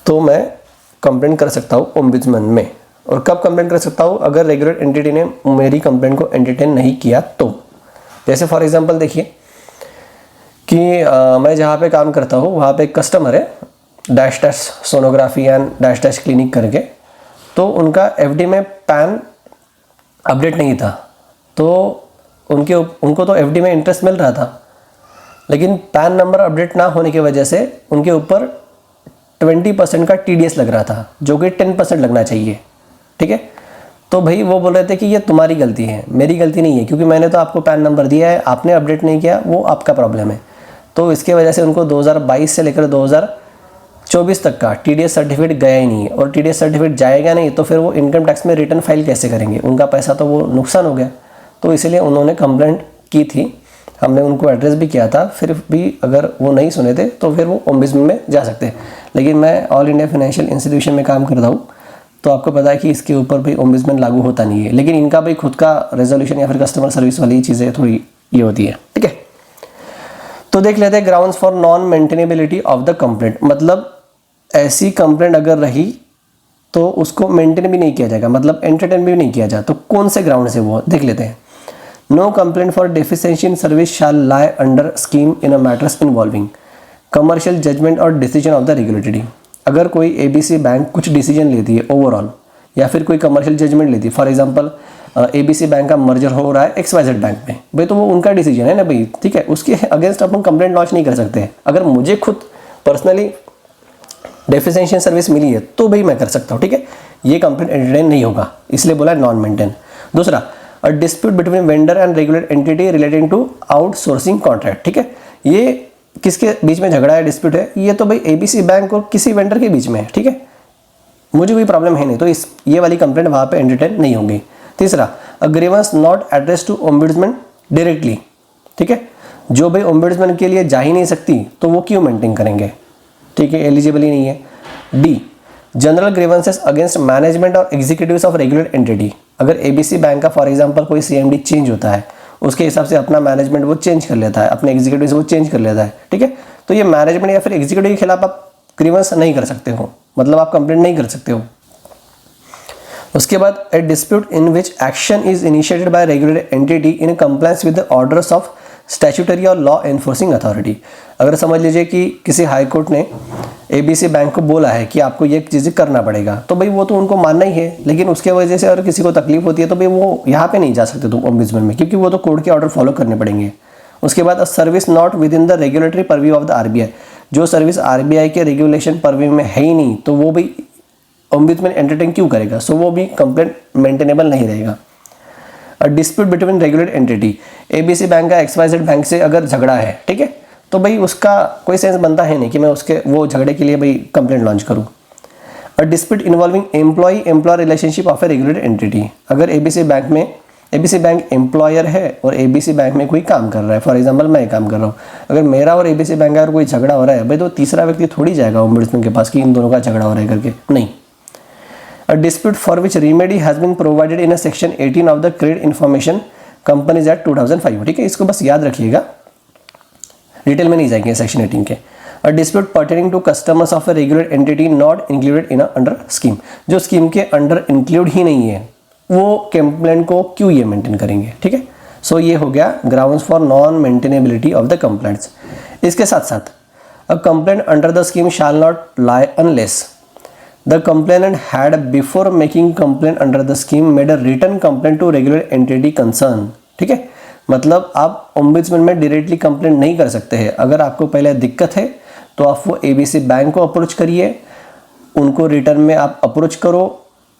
तो मैं कंप्लेंट कर सकता हूँ ओम्बुड्समैन में। और कब कंप्लेंट कर सकता हूँ? अगर रेगुलर एंटिटी ने मेरी कंप्लेंट को एंटरटेन नहीं किया तो। जैसे फॉर एग्जांपल देखिए कि मैं जहाँ पे काम करता हूँ वहाँ पे एक कस्टमर है, dash dash sonography and dash dash clinic करके, तो उनका एफडी में पैन अपडेट नहीं था, तो उनको तो एफडी में इंटरेस्ट मिल रहा था, लेकिन पैन नंबर अपडेट ना होने की वजह से उनके ऊपर 20% का टीडीएस लग रहा था, जो कि 10% लगना चाहिए, ठीक है। तो भाई वो बोल रहे थे कि ये तुम्हारी गलती है, मेरी गलती नहीं है, क्योंकि मैंने तो आपको पैन नंबर दिया है, आपने अपडेट नहीं किया, वो आपका प्रॉब्लम है। तो इसके वजह से उनको 2022 से लेकर 2024 तक का टीडीएस सर्टिफिकेट गया ही नहीं है, और टीडीएस सर्टिफिकेट जाएगा नहीं तो फिर वो इनकम टैक्स में रिटर्न फाइल कैसे करेंगे? उनका पैसा तो वो नुकसान हो गया। तो इसलिए उन्होंने कंप्लेंट की थी, हमने उनको एड्रेस भी किया था, फिर भी अगर वो नहीं सुने थे तो फिर वो ओम्बुड्समैन में जा सकते हैं। लेकिन मैं ऑल इंडिया फाइनेंशियल इंस्टीट्यूशन में काम करता हूँ, तो आपको पता है कि इसके ऊपर भाई ओम्बुड्समैन लागू होता नहीं है, लेकिन इनका भाई खुद का रेजोल्यूशन या फिर कस्टमर सर्विस वाली चीज़ें थोड़ी ये होती है, ठीक है। तो देख लेते हैं grounds for non maintainability of the complaint, मतलब ऐसी कंप्लेंट अगर रही तो उसको मेंटेन भी नहीं किया जाएगा, मतलब एंटरटेन भी नहीं किया जाए, तो कौन से ग्राउंड से वो देख लेते हैं। No complaint for deficiency in service shall lie under scheme in a matters involving commercial judgement और डिसीजन ऑफ द रेगुलेटरी। अगर कोई एबीसी बैंक कुछ डिसीजन लेती है ओवरऑल, या फिर कोई कमर्शियल जजमेंट लेती है, फॉर एग्जांपल एबीसी बैंक का मर्जर हो रहा है एक्सवाइजेड बैंक में, भाई तो वो उनका डिसीजन है ना भाई, ठीक है, उसके अगेंस्ट अपन कंप्लेंट लॉन्च नहीं कर सकते हैं। अगर मुझे खुद पर्सनली डेफिशिएंसी सर्विस मिली है तो भाई मैं कर सकता हूँ, ठीक है, ये कंप्लेंट एंटरटेन नहीं होगा, इसलिए बोला नॉन मेंटेन। दूसरा, a dispute between vendor and regular entity relating to outsourcing contract, ठीक है, ये किसके बीच में झगड़ा है, डिस्प्यूट है, ये तो भाई एबीसी बैंक और किसी वेंडर के बीच में है, ठीक है, मुझे कोई प्रॉब्लम है नहीं, तो इस ये वाली कंप्लेंट वहाँ पे एंटरटेन नहीं होगी। तीसरा, a grievance not address to ombudsman directly, ठीक है, जो भाई ओम्बुड्समैन के लिए जा ही नहीं सकती तो वो क्यों मेंटेन करेंगे, ठीक है, एलिजिबल ही नहीं है। D, general grievances against management और एग्जीक्यूटिव्स ऑफ रेगुलेटेड एंटिटी, अगर एबीसी बैंक का फॉर एग्जांपल कोई सीएमडी चेंज होता है, उसके हिसाब से अपना मैनेजमेंट वो चेंज कर लेता है, अपने एग्जीक्यूटिव से वो चेंज कर लेता है, ठीक है, तो ये मैनेजमेंट या फिर एग्जीक्यूटिव के खिलाफ आप ग्रीवेंस नहीं कर सकते हो, मतलब आप कंप्लेंट नहीं कर सकते हो। उसके बाद, a dispute in which action is initiated by regulated entity in compliance with the orders of statutory और लॉ एनफोर्सिंग अथॉरिटी, अगर समझ लीजिए कि किसी हाई कोर्ट ने एबीसी बैंक को बोला है कि आपको ये चीज़ें करना पड़ेगा, तो भाई वो तो उनको मानना ही है, लेकिन उसके वजह से अगर किसी को तकलीफ होती है तो भाई वो यहाँ पे नहीं जा सकते तुम ओम्बुड्समैन में, क्योंकि वो तो कोर्ट के ऑर्डर फॉलो करने पड़ेंगे। उसके बाद, a service not with in the regulatory purview of the RBI, जो सर्विस आरबीआई के रेगुलेशन परव्यू में है ही नहीं, तो वो भी ओम्बुड्समैन एंटरटेन क्यों करेगा, सो वो भी कंप्लेंट मेंटेनेबल नहीं रहेगा। अ dispute between regulated entity, ABC bank का एक्सवाइजेड बैंक से अगर झगड़ा है, ठीक है, तो भाई उसका कोई सेंस बनता है नहीं कि मैं उसके वो झगड़े के लिए भाई कंप्लेंट लॉन्च करूँ। A dispute involving employ employer relationship of a regulated entity, अगर एबीसी बैंक एम्प्लॉयर है और एबीसी बैंक में कोई काम कर रहा है, फॉर एग्जांपल मैं काम कर रहा हूँ, अगर मेरा और एबीसी बैंक का कोई झगड़ा हो रहा है भाई, तो तीसरा व्यक्ति थोड़ी जाएगा ओम्बुड्समैन के पास कि इन दोनों का झगड़ा हो रहा है करके, नहीं। A dispute for which remedy has been provided in a section 18 of the Credit Information Companies Act 2005, ठीक है, इसको बस याद रखिएगा, डिटेल में नहीं जाएंगे सेक्शन 18 के। A dispute pertaining to customers of a regulated entity not included in a under scheme, जो स्कीम के अंडर इंक्लूड ही नहीं है, वो कंप्लेंट को क्यों ये मेंटेन करेंगे, ठीक है। सो ये हो गया grounds for non maintainability of the complaints. इसके साथ साथ, a complaint under the scheme shall not lie unless the complainant had before making complaint under the scheme made a written complaint to regulated entity concern, ठीक है, मतलब आप ओम्बुड्समैन में डायरेक्टली कंप्लेंट नहीं कर सकते हैं, अगर आपको पहले दिक्कत है तो आप वो एबीसी बैंक को अप्रोच करिए, उनको रिटर्न में आप अप्रोच करो,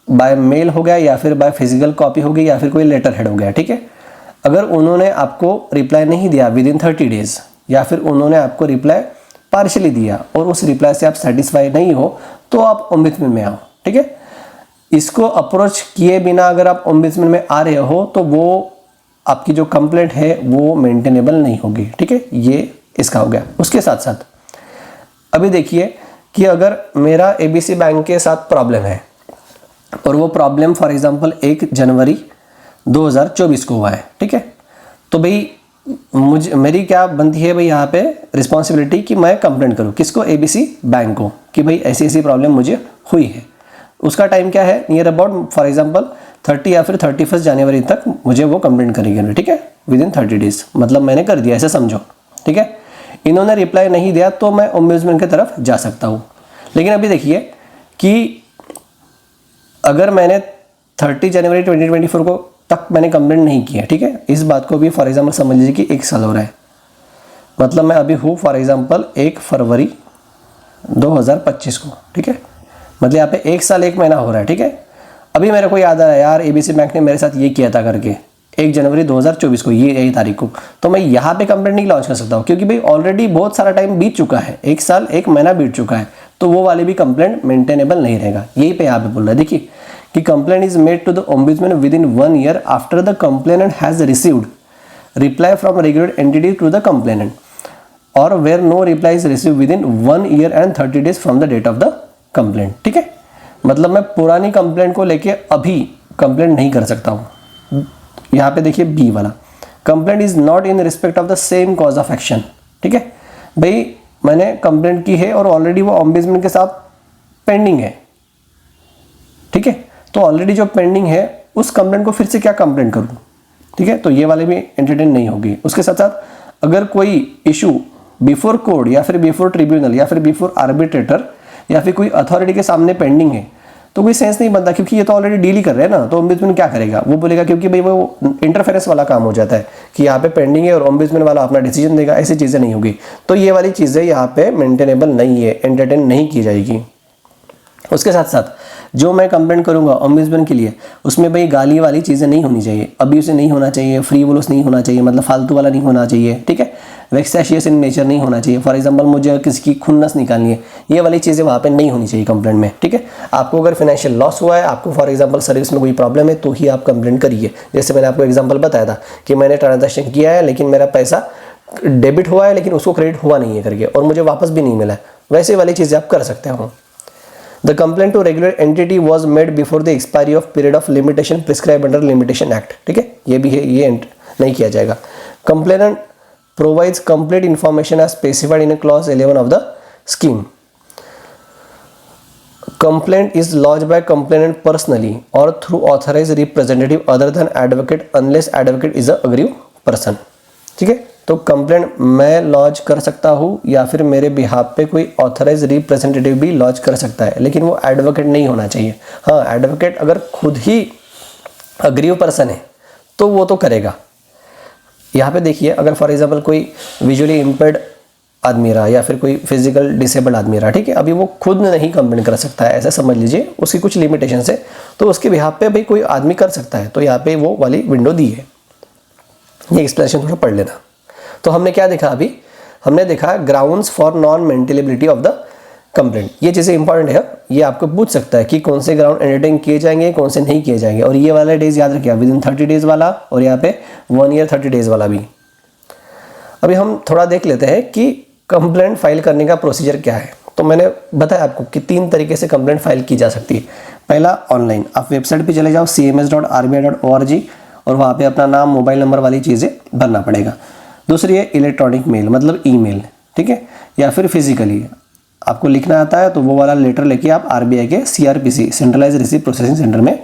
बाय मेल हो गया या फिर बाय फिजिकल कॉपी हो गई या फिर कोई लेटर हेड हो गया, ठीक है। अगर उन्होंने आपको रिप्लाई नहीं दिया विद इन 30 डेज या फिर उन्होंने आपको रिप्लाई पार्शली दिया और उस रिप्लाई से आप सेटिस्फाई नहीं हो, तो आप ओम्बुड्समैन में आओ, ठीक है। इसको अप्रोच किए बिना अगर आप ओम्बुड्समैन में आ रहे हो तो वो आपकी जो कंप्लेंट है वो मेंटेनेबल नहीं होगी, ठीक है, ये इसका हो गया। उसके साथ साथ अभी देखिए कि अगर मेरा एबीसी बैंक के साथ प्रॉब्लम है और वो प्रॉब्लम फॉर एग्जांपल 1 जनवरी 2024 को हुआ है, ठीक है, तो भाई मेरी क्या बनती है भाई यहाँ पे रिस्पॉन्सिबिलिटी कि मैं कंप्लेंट करूँ, किसको, एबीसी बैंक को, कि भाई ऐसी ऐसी प्रॉब्लम मुझे हुई है। उसका टाइम क्या है, नियर अबाउट फॉर एग्जांपल 30 या फिर 31 जनवरी तक मुझे वो कंप्लेंट करेंगे, ठीक है, विद इन 30 डेज, मतलब मैंने कर दिया ऐसे समझो, ठीक है। इन्होंने रिप्लाई नहीं दिया तो मैं ओम्बुड्समैन की तरफ जा सकता हूँ। लेकिन अभी देखिए कि अगर मैंने 30 जनवरी 2024 को तक मैंने कंप्लेंट नहीं किया, ठीक है, इस बात को भी फॉर एग्जांपल समझ लीजिए कि 1 साल हो रहा है, मतलब मैं अभी हूँ फॉर एग्जांपल 1 फरवरी 2025 को, ठीक है, मतलब यहाँ पे 1 साल 1 महीना हो रहा है, ठीक है। अभी मेरे को याद आया यार एबीसी बैंक ने मेरे साथ ये किया था करके 1 जनवरी 2024 को, ये तारीख को, तो मैं यहाँ पे कंप्लेंट नहीं लॉन्च कर सकता हूँ क्योंकि भाई ऑलरेडी बहुत सारा टाइम बीत चुका है, 1 साल 1 महीना बीत चुका है, तो वो वाली भी कंप्लेंट मेंटेनेबल नहीं रहेगा। यही पे यहाँ पे बोल रहा है, देखिए कि complaint is made to the ombudsman within 1 year after the complainant has received reply from regulated entity to the complainant और where no reply is received within 1 year and 30 days from the date of the complaint, ठीक है। मतलब मैं पुरानी कंप्लेंट को लेके अभी कंप्लेंट नहीं कर सकता हूँ। यहाँ पे देखिए बी वाला, complaint is not in respect of the same cause of action, ठीक है भाई, मैंने कंप्लेंट की है और ऑलरेडी वो ओम्बुड्समैन के साथ पेंडिंग है, ठीक है, तो ऑलरेडी जो पेंडिंग है उस कंप्लेंट को फिर से क्या कंप्लेंट करूँ, ठीक है, तो ये वाले भी एंटरटेन नहीं होगी। उसके साथ साथ अगर कोई इशू बिफोर कोर्ट या फिर बिफोर ट्रिब्यूनल या फिर बिफोर आर्बिट्रेटर या फिर कोई अथॉरिटी के सामने पेंडिंग है तो कोई सेंस नहीं बनता क्योंकि ये तो ऑलरेडी डील ही कर रहे हैं ना, तो ओम्बुड्समैन क्या करेगा, वो बोलेगा क्योंकि भाई वो इंटरफेरेंस वाला काम हो जाता है कि यहाँ पे पेंडिंग है और ओम्बुड्समैन वाला अपना डिसीजन देगा, ऐसी चीज़ें नहीं होगी, तो ये वाली चीज़ें यहाँ पे मेंटेनेबल नहीं है, एंटरटेन नहीं की जाएगी। उसके साथ साथ जो मैं कंप्लेंट करूँगा ओम्बुड्समैन के लिए, उसमें भाई गाली वाली चीज़ें नहीं होनी चाहिए, अब्यूज़ नहीं होना चाहिए, फ्रीवोलस नहीं होना चाहिए, मतलब फालतू वाला नहीं होना चाहिए, ठीक है, वेक्सेशियस इन नेचर नहीं होना चाहिए। फॉर एग्जांपल मुझे किसी की खुन्नस निकालनी है, ये वाली चीज़ें वहाँ पे नहीं होनी चाहिए कंप्लेंट में, ठीक है। आपको अगर फाइनेंशियल लॉस हुआ है, आपको फॉर एग्जांपल सर्विस में कोई प्रॉब्लम है, तो ही आप कंप्लेंट करिए। जैसे मैंने आपको एग्जांपल बताया था कि मैंने ट्रांजैक्शन किया है लेकिन मेरा पैसा डेबिट हुआ है लेकिन उसको क्रेडिट हुआ नहीं है करके, और मुझे वापस भी नहीं मिला है, वैसे वाली चीज़ें आप कर सकते हो। The complaint to regular entity was made before the expiry of period of limitation prescribe under limitation act, ठीक है, ये भी है, ये नहीं किया जाएगा। Complainant provides complete information as specified in a clause 11 of the scheme. Complaint is lodged by complainant personally or through authorized representative other than advocate unless advocate is a aggrieved person. ठीक है, तो कंप्लेंट मैं लॉन्च कर सकता हूँ या फिर मेरे बिहाफ पे कोई ऑथराइज रिप्रेजेंटेटिव भी लॉन्च कर सकता है, लेकिन वो एडवोकेट नहीं होना चाहिए। हाँ, एडवोकेट अगर खुद ही अग्रीव पर्सन है तो वो तो करेगा। यहाँ पे देखिए, अगर फॉर एग्जांपल कोई विजुअली इम्पेयर्ड आदमी रहा या फिर कोई फिजिकल डिसेबल्ड आदमी रहा, ठीक है, अभी वो खुद नहीं कंप्लेंट कर सकता है, ऐसा समझ लीजिए, उसकी कुछ लिमिटेशन है, तो उसके बिहाफ पे भाई कोई आदमी कर सकता है, तो यहाँ पे वो वाली विंडो दी है। ये एक्सप्लेनेशन थोड़ा पढ़ लेना। तो हमने क्या देखा अभी, हमने देखा grounds for non maintainability of the complaint. ये चीज़ें इंपॉर्टेंट है, ये आपको पूछ सकता है कि कौन से ग्राउंड एंटरटेन किए जाएंगे, कौन से नहीं किए जाएंगे, और ये वाला डेज याद रखिए, विद इन 30 डेज वाला, और यहाँ पे 1 ईयर 30 डेज वाला भी। अभी हम थोड़ा देख लेते हैं कि कंप्लेंट फाइल करने का प्रोसीजर क्या है। तो मैंने बताया आपको कि 3 तरीके से कंप्लेंट फाइल की जा सकती है। पहला, ऑनलाइन, आप वेबसाइट पे चले जाओ cms.rbi.org और वहाँ पे अपना नाम, मोबाइल नंबर वाली चीज़ें भरना पड़ेगा। दूसरी है इलेक्ट्रॉनिक मेल, मतलब ईमेल, ठीक है, या फिर फिजिकली आपको लिखना आता है तो वो वाला लेटर लेके आप आरबीआई के CRPC centralise receive processing centre में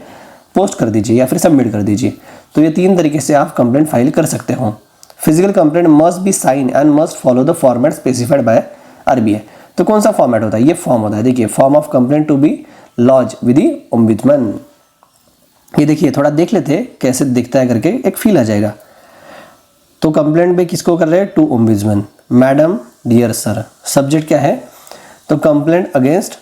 पोस्ट कर दीजिए या फिर सबमिट कर दीजिए। तो ये 3 तरीके से आप कंप्लेंट फाइल कर सकते हो। Physical complaint must be sign and must follow the format specified by RBI. तो कौन सा फॉर्मेट होता है, ये फॉर्म होता है, देखिए, form of complaint to be launch with the ombudsman. ये देखिए, थोड़ा देख लेते हैं कैसे दिखता है करके, एक फील आ जाएगा। तो कंप्लेंट भी किसको कर रहे हैं, to ombudsman, madam, dear sir. Subject क्या है, तो complaint against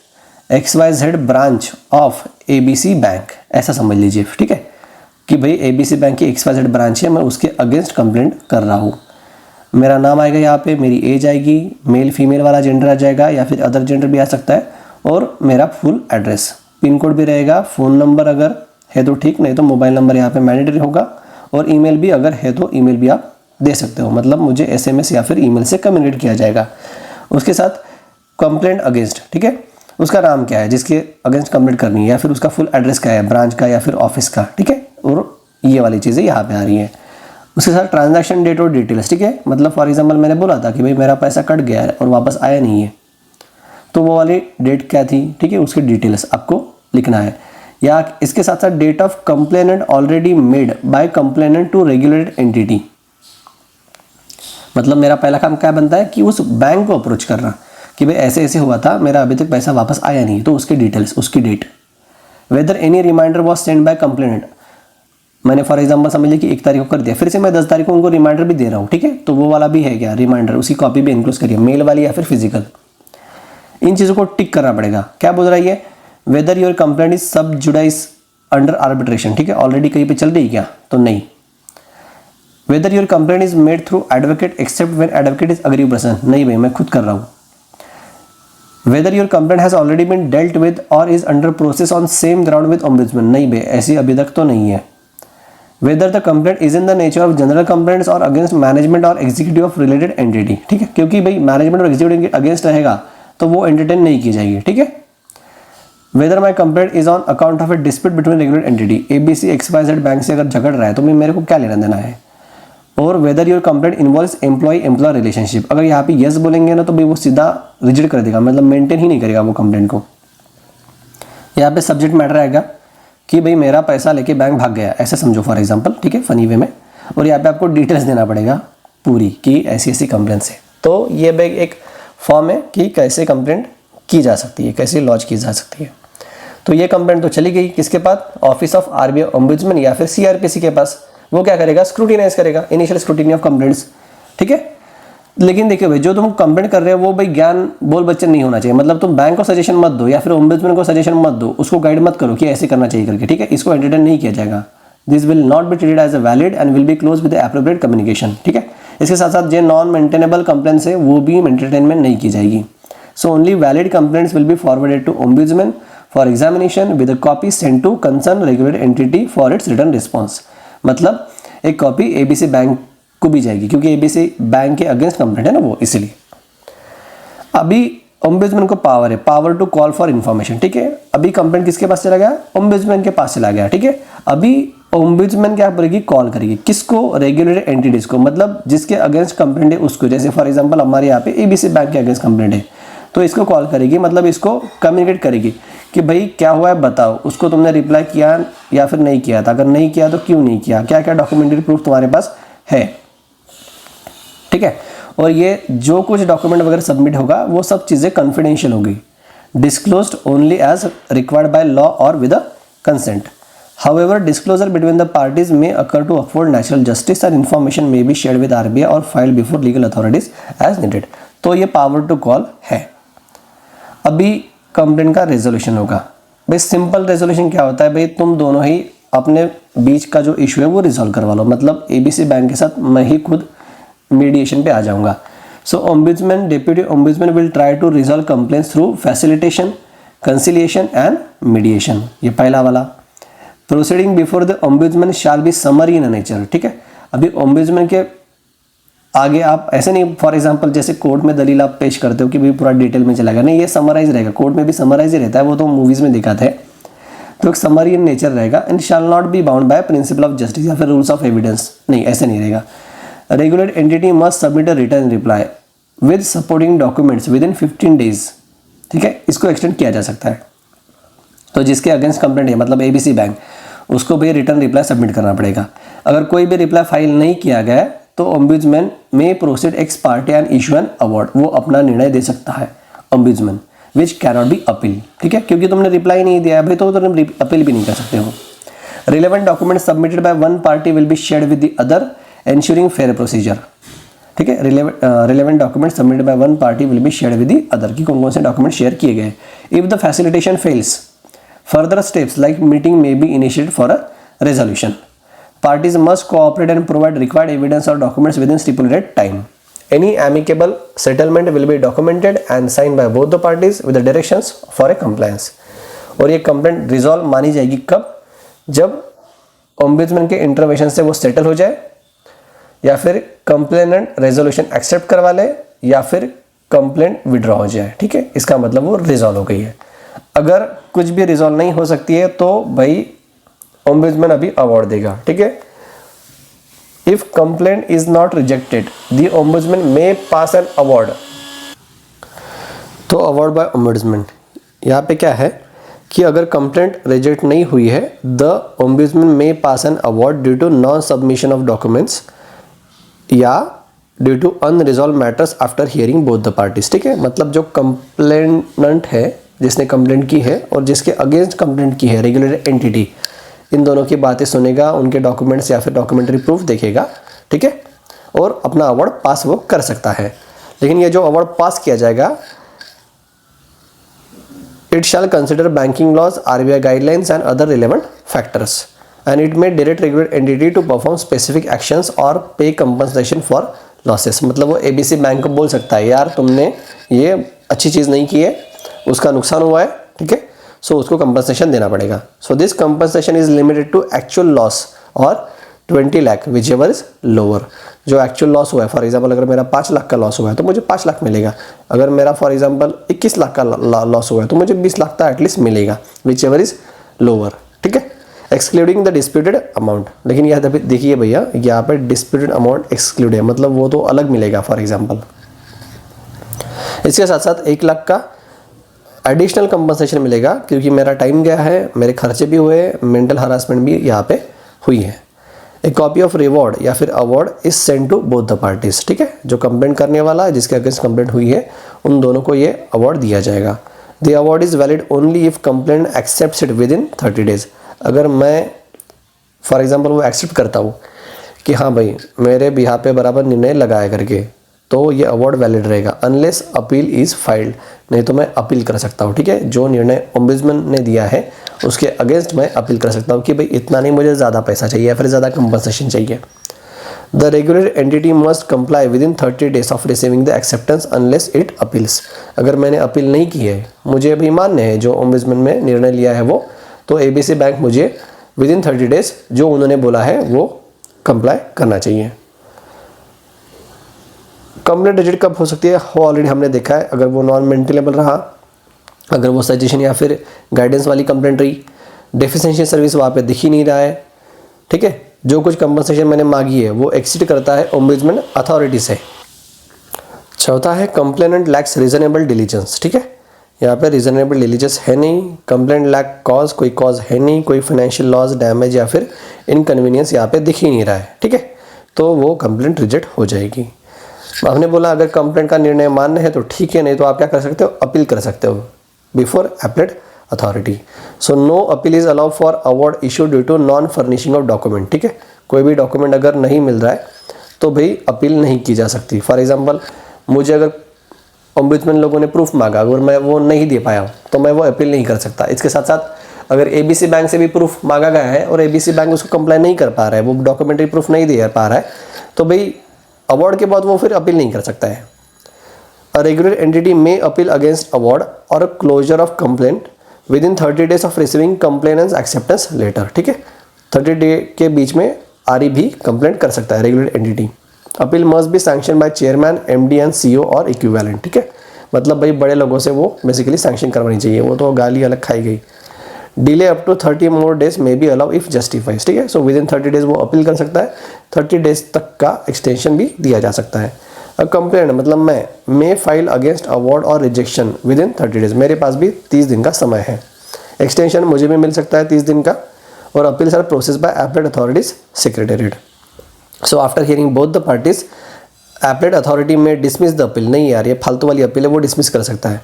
XYZ branch of ABC bank, ऐसा समझ लीजिए, ठीक है, कि भाई ABC बैंक की XYZ ब्रांच है, मैं उसके अगेंस्ट कंप्लेंट कर रहा हूँ। मेरा नाम आएगा यहाँ पे, मेरी एज आएगी, मेल फीमेल वाला जेंडर आ जाएगा या फिर अदर जेंडर भी आ सकता है, और मेरा फुल एड्रेस, पिन कोड भी रहेगा, फ़ोन नंबर अगर है तो ठीक, नहीं तो मोबाइल नंबर यहाँ पे मैंडेटरी होगा, और ईमेल भी अगर है तो ईमेल भी आप दे सकते हो, मतलब मुझे SMS या फिर ईमेल से कम्युनिकेट किया जाएगा। उसके साथ कंप्लेंट अगेंस्ट, ठीक है, उसका नाम क्या है जिसके अगेंस्ट कंप्लेंट करनी है, या फिर उसका फुल एड्रेस क्या है, ब्रांच का या फिर ऑफिस का, ठीक है, और ये वाली चीज़ें यहाँ पे आ रही है। उसके साथ ट्रांजैक्शन डेट और डिटेल्स, ठीक है, मतलब फॉर एग्जांपल मैंने बोला था कि भाई मेरा पैसा कट गया है और वापस आया नहीं है, तो वो वाली डेट क्या थी, ठीक है, उसकी डिटेल्स आपको लिखना है। या इसके साथ साथ date of complainant already made by complainant to regulated entity, मतलब मेरा पहला काम क्या बनता है कि उस बैंक को अप्रोच करना कि भाई ऐसे ऐसे हुआ था, मेरा अभी तक पैसा वापस आया नहीं, तो उसकी डिटेल्स, उसकी date. Whether any reminder was send by complainant, मैंने फॉर एग्जांपल समझ लिया कि 1 तारीख को कर दिया, फिर से मैं 10 तारीख को उनको रिमाइंडर भी दे रहा हूँ, ठीक है, तो वो वाला भी है क्या रिमाइंडर, उसकी कॉपी भी इंक्लूड करिए, मेल वाली या फिर फिजिकल। इन चीज़ों को टिक करना पड़ेगा। क्या बोल रहा है ये, वेदर योर कंप्लेंट इज सब जुडाइज अंडर आर्बिट्रेशन, ठीक है, ऑलरेडी कहीं पे चल रही क्या, तो नहीं। Weather your complaint is made through advocate except when advocate is aggrieved person, नहीं भाई मैं खुद कर रहा हूँ। Whether your complaint has already been dealt with or is under process on same ground with ombudsman, नहीं बे, ऐसी अभी तक तो नहीं है। Whether the complaint is in the nature of general complaints or against management or executive of related entity, ठीक है, क्योंकि भाई मैनेजमेंट और एग्जीक्यूटिव के अगेंस्ट रहेगा तो वो एंटरटेन नहीं की जाएगी, ठीक है। Whether my complaint is on account of a dispute between regulated entity, ABC XYZ bank से अगर झगड़ रहा है तो मैं मेरे को क्या लेना देना है। और whether your complaint involves employ employ relationship, अगर यहाँ पे यस बोलेंगे ना तो भाई वो सीधा रिजेक्ट कर देगा, मतलब मेंटेन ही नहीं करेगा वो कंप्लेंट को। यहाँ पे सब्जेक्ट मैटर आएगा कि भाई मेरा पैसा लेके बैंक भाग गया, ऐसे समझो फॉर एग्जांपल, ठीक है, फनी वे में, और यहाँ पे आपको डिटेल्स देना पड़ेगा पूरी कि ऐसी ऐसी कंप्लेंट है। तो ये एक फॉर्म है कि कैसे कंप्लेंट की जा सकती है, कैसे लॉन्च की जा सकती है। तो ये कंप्लेंट तो चली गई किसके पास, ऑफिस ऑफ आरबीआई ओम्बुड्समैन या फिर सीआरपीसी के पास। वो क्या करेगा, स्क्रूटिनाइज करेगा, इनिशियल स्क्रूटिनी ऑफ कंप्लेंट्स, ठीक है। लेकिन देखिए भाई, जो तुम कंप्लेंट कर रहे हो वो भाई ज्ञान बोल बच्चन नहीं होना चाहिए। मतलब तुम बैंक को सजेशन मत दो या फिर ओम्बुड्समैन को सजेशन मत दो, उसको गाइड मत करो कि ऐसे करना चाहिए करके, ठीक है। इसको एंटरटेन नहीं किया जाएगा। This will not be treated as a valid and will be close with appropriate communication, ठीक है। इसके साथ साथ जो नॉन मेंटेनेबल कंप्लेंट्स है वो भी एंटरटेनमेंट नहीं की जाएगी। So only valid complaints will be forwarded to ombudsman for examination with a copy send to concern regulated entity for its return response. मतलब एक कॉपी एबीसी बैंक को भी जाएगी, क्योंकि एबीसी बैंक के अगेंस्ट कंप्लेंट है ना वो, इसीलिए। अभी ओम्बुड्समैन को power to call for information, ठीक है। अभी कंप्लेंट किसके पास चला गया? ओम्बुड्समैन के पास चला गया, ठीक है। अभी ओम्बुड्समैन क्या करेगी? कॉल करेगी किसको? रेगुलेटेड एंटिटीज को, मतलब जिसके अगेंस्ट कंप्लेंट है उसको। जैसे फॉर एग्जांपल हमारे यहाँ पे एबीसी बैंक के अगेंस्ट कंप्लेंट है, तो इसको कॉल करेगी, मतलब इसको कम्युनिकेट करेगी कि भाई क्या हुआ है बताओ, उसको तुमने रिप्लाई किया या फिर नहीं किया था, अगर नहीं किया तो क्यों नहीं किया, क्या क्या डॉक्यूमेंट्री प्रूफ तुम्हारे पास है, ठीक है। और ये जो कुछ डॉक्यूमेंट वगैरह सबमिट होगा वो सब चीज़ें कॉन्फिडेंशियल होगी, disclosed only as required by law और with a consent. However, disclosure between the parties may occur to afford natural justice and information may be shared with RBI or filed before legal authorities as needed। तो ये पावर टू कॉल है। अभी कंप्लेंट का रेजोल्यूशन होगा। भाई सिंपल रेजोल्यूशन क्या होता है? भाई तुम दोनों ही अपने बीच का जो इशू है वो रिजॉल्व करवा लो। मतलब एबीसी बैंक के साथ मैं ही खुद मीडिएशन पे आ जाऊंगा। So ombudsman, deputy ombudsman will try to resolve complaints through facilitation, conciliation and mediation. ये पहला वाला। Proceeding before the ombudsman shall be summary in nature, ठीक है। अभी ओम्बुड्समैन के आगे आप ऐसे नहीं, फॉर एग्जांपल जैसे कोर्ट में दलील आप पेश करते हो कि भाई पूरा डिटेल में चला गया, नहीं, ये समराइज रहेगा। कोर्ट में भी समराइज ही रहता है, वो तो मूवीज में दिखाते हैं। तो एक समरी इन नेचर रहेगा। And shall not be bound by principle of justice या फिर रूल्स ऑफ एविडेंस, नहीं, ऐसे नहीं रहेगा। Regulated entity must submit a return reply with supporting documents with in 15 days, ठीक है। इसको एक्सटेंड किया जा सकता है। तो जिसके अगेंस्ट कंप्लेंट है, मतलब एबीसी बैंक, उसको भी रिटर्न रिप्लाई सबमिट करना पड़ेगा। अगर कोई भी रिप्लाई फाइल नहीं किया गया तो ओम्बुड्समैन में proceed x party and issue an award, वो अपना निर्णय दे सकता है ombudsman, which cannot be appeal, ठीक है। क्योंकि तुमने रिप्लाई नहीं दिया है भाई, तो तुम अपील भी नहीं कर सकते हो। Relevant document submitted by one party will be shared with the other ensuring fair procedure, ठीक है। Relevant document submitted by one party will be shared with the other, की कौन कौन से डॉक्यूमेंट शेयर किए गए। If the facilitation fails, further steps like meeting may be initiated for a resolution. Parties must cooperate and provide required evidence or documents within stipulated time. Any amicable settlement will be documented and signed by both the parties with the directions for a compliance. और ये कंप्लेंट रिजॉल्व मानी जाएगी कब? जब ओम्बुड्समैन के इंटरवेंशन से वो सेटल हो जाए, या फिर कंप्लेनेंट रेजोल्यूशन एक्सेप्ट करवा ले, या फिर कंप्लेंट विड्रॉ हो जाए, ठीक है। इसका मतलब वो रिजॉल्व हो गई है। अगर कुछ भी रिजॉल्व नहीं हो सकती है तो भाई ओम्बुड्समैन अभी अवार्ड देगा, ठीक है। If complaint is not rejected the ombudsman may pass an award. तो अवार्ड बाय ओम्बुड्समैन, यहाँ पे क्या है कि अगर कंप्लेंट रिजेक्ट नहीं हुई है, the ombudsman may pass an award due to non submission of documents या due to unresolved matters after hearing both the parties, ठीक है। मतलब जो कंप्लेनेंट है, जिसने कंप्लेंट की है, और जिसके अगेंस्ट कंप्लेंट की है, रेगुलेटेड एंटिटी, इन दोनों की बातें सुनेगा, उनके डॉक्यूमेंट्स या फिर डॉक्यूमेंट्री प्रूफ देखेगा, ठीक है, और अपना अवार्ड पास वो कर सकता है। लेकिन ये जो अवार्ड पास किया जाएगा, it shall consider banking laws, RBI guidelines and other relevant factors and it may direct regulated entity to perform specific actions और पे कंपनसेशन फॉर लॉसेस। मतलब वो एबीसी बैंक को बोल सकता है, यार तुमने ये अच्छी चीज़ नहीं की है, उसका नुकसान हुआ है, ठीक है, सो उसको कंपनसेशन देना पड़ेगा। So this compensation is limited to actual loss or 20 lakh whichever is lower. जो एक्चुअल लॉस हुआ है, फॉर एग्जांपल अगर मेरा 5 लाख का लॉस हुआ है तो मुझे 5 लाख मिलेगा। अगर मेरा फॉर एग्जांपल 21 लाख का लॉस हुआ है तो मुझे 20 लाख का एटलीस्ट मिलेगा, विच एवर इज लोअर, ठीक है, एक्सक्लूडिंग द डिस्प्यूटेड अमाउंट। लेकिन यह देखिए भैया, यहाँ पे डिस्प्यूटेड अमाउंट एक्सक्लूड है, मतलब वो तो अलग मिलेगा फॉर एग्जाम्पल। इसके साथ साथ 1 लाख का एडिशनल कंपनसेशन मिलेगा, क्योंकि मेरा टाइम गया है, मेरे खर्चे भी हुए, मेंटल हरासमेंट भी यहाँ पे हुई है। ए कॉपी ऑफ रिवॉर्ड या फिर award is send to both the parties, ठीक है। जो कंप्लेंट करने वाला है, जिसके अगेंस्ट कंप्लेंट हुई है, उन दोनों को ये अवार्ड दिया जाएगा। The award is valid only if complaint accepts it with in 30 days. अगर मैं फॉर एग्जाम्पल वो एक्सेप्ट करता हूँ कि हाँ भाई मेरे बिहाफ पे बराबर निर्णय लगाया करके, तो ये अवार्ड वैलिड रहेगा, अनलेस अपील इज़ फाइल्ड, नहीं तो मैं अपील कर सकता हूँ, ठीक है। जो निर्णय ओम्बुड्समैन ने दिया है उसके अगेंस्ट मैं अपील कर सकता हूँ कि भाई इतना नहीं, मुझे ज़्यादा पैसा चाहिए या फिर ज़्यादा कंपनसेशन चाहिए। The regulated entity must comply with in 30 days of receiving the acceptance unless it appeals. अगर मैंने अपील नहीं की है, मुझे अभी मान्य है जो ओम्बुड्समैन में निर्णय लिया है वो, तो ABC बैंक मुझे विद इन 30 days जो उन्होंने बोला है वो कंप्लाई करना चाहिए। कंप्लेंट रिजेक्ट कब हो सकती है, वो ऑलरेडी हमने देखा है। अगर वो नॉन मेंटेनेबल रहा, अगर वो सजेशन या फिर गाइडेंस वाली कंप्लेंट रही, डेफिशिएंसी सर्विस वहाँ पे दिख ही नहीं रहा है, ठीक है, जो कुछ कंपनसेशन मैंने मांगी है वो एक्सीड करता है ओम्बुड्समैन अथॉरिटी से। चौथा है कंप्लेनेंट लैक्स रीजनेबल डिलीजेंस, ठीक है, यहाँ पे रीजनेबल डिलीजेंस है नहीं, कंप्लेंट लैक कॉज, कोई कॉज है नहीं, कोई फाइनेंशियल लॉस, डैमेज या फिर इनकन्वीनियंस यहाँ पे दिख ही नहीं रहा है, ठीक है, तो वो कंप्लेंट रिजेक्ट हो जाएगी। आपने बोला अगर कंप्लेंट का निर्णय मान्य है तो ठीक है, नहीं तो आप क्या कर सकते हो, अपील कर सकते हो before appellate authority. So no appeal is allow for award issue due to non furnishing of document, ठीक है, कोई भी डॉक्यूमेंट अगर नहीं मिल रहा है तो भाई अपील नहीं की जा सकती। फॉर एग्जांपल मुझे अगर ओम्बुड्समैन लोगों ने प्रूफ मांगा, अगर मैं वो नहीं दे पाया तो मैं वो अपील नहीं कर सकता। इसके साथ साथ अगर ABC बैंक से भी प्रूफ मांगा गया है और ABC बैंक उसको कंप्लाई नहीं कर पा रहा है, वो डॉक्यूमेंट्री प्रूफ नहीं दे पा रहा है, तो भाई अवार्ड के बाद वो फिर अपील नहीं कर सकता है। A regular entity may appeal against award और closure of complaint within 30 days of receiving complainant's acceptance letter, ठीक है, 30 डे के बीच में RE भी कंप्लेंट कर सकता है regular entity. Appeal must be sanction bye chairman, MD and CO और इक्विवेलेंट, ठीक है, मतलब भाई बड़े लोगों से वो बेसिकली सैंक्शन करवानी चाहिए, वो तो गाली अलग खाई गई। Delay up to 30 more days may be allow if justifies, ठीक है, सो विद इन 30 days वो अपील कर सकता है, 30 days तक का एक्सटेंशन भी दिया जा सकता है। अब कंप्लेंट मतलब मैं मे फाइल अगेंस्ट अवार्ड और रिजेक्शन विद इन 30 days, मेरे पास भी 30 दिन का समय है, एक्सटेंशन मुझे भी मिल सकता है 30 दिन का, और appeals are process by appellate authorities secretariat. So after hearing both the parties appellate authority may dismiss the appeal, नहीं यार ये फालतू वाली अपील है, वो डिसमिस कर सकता है,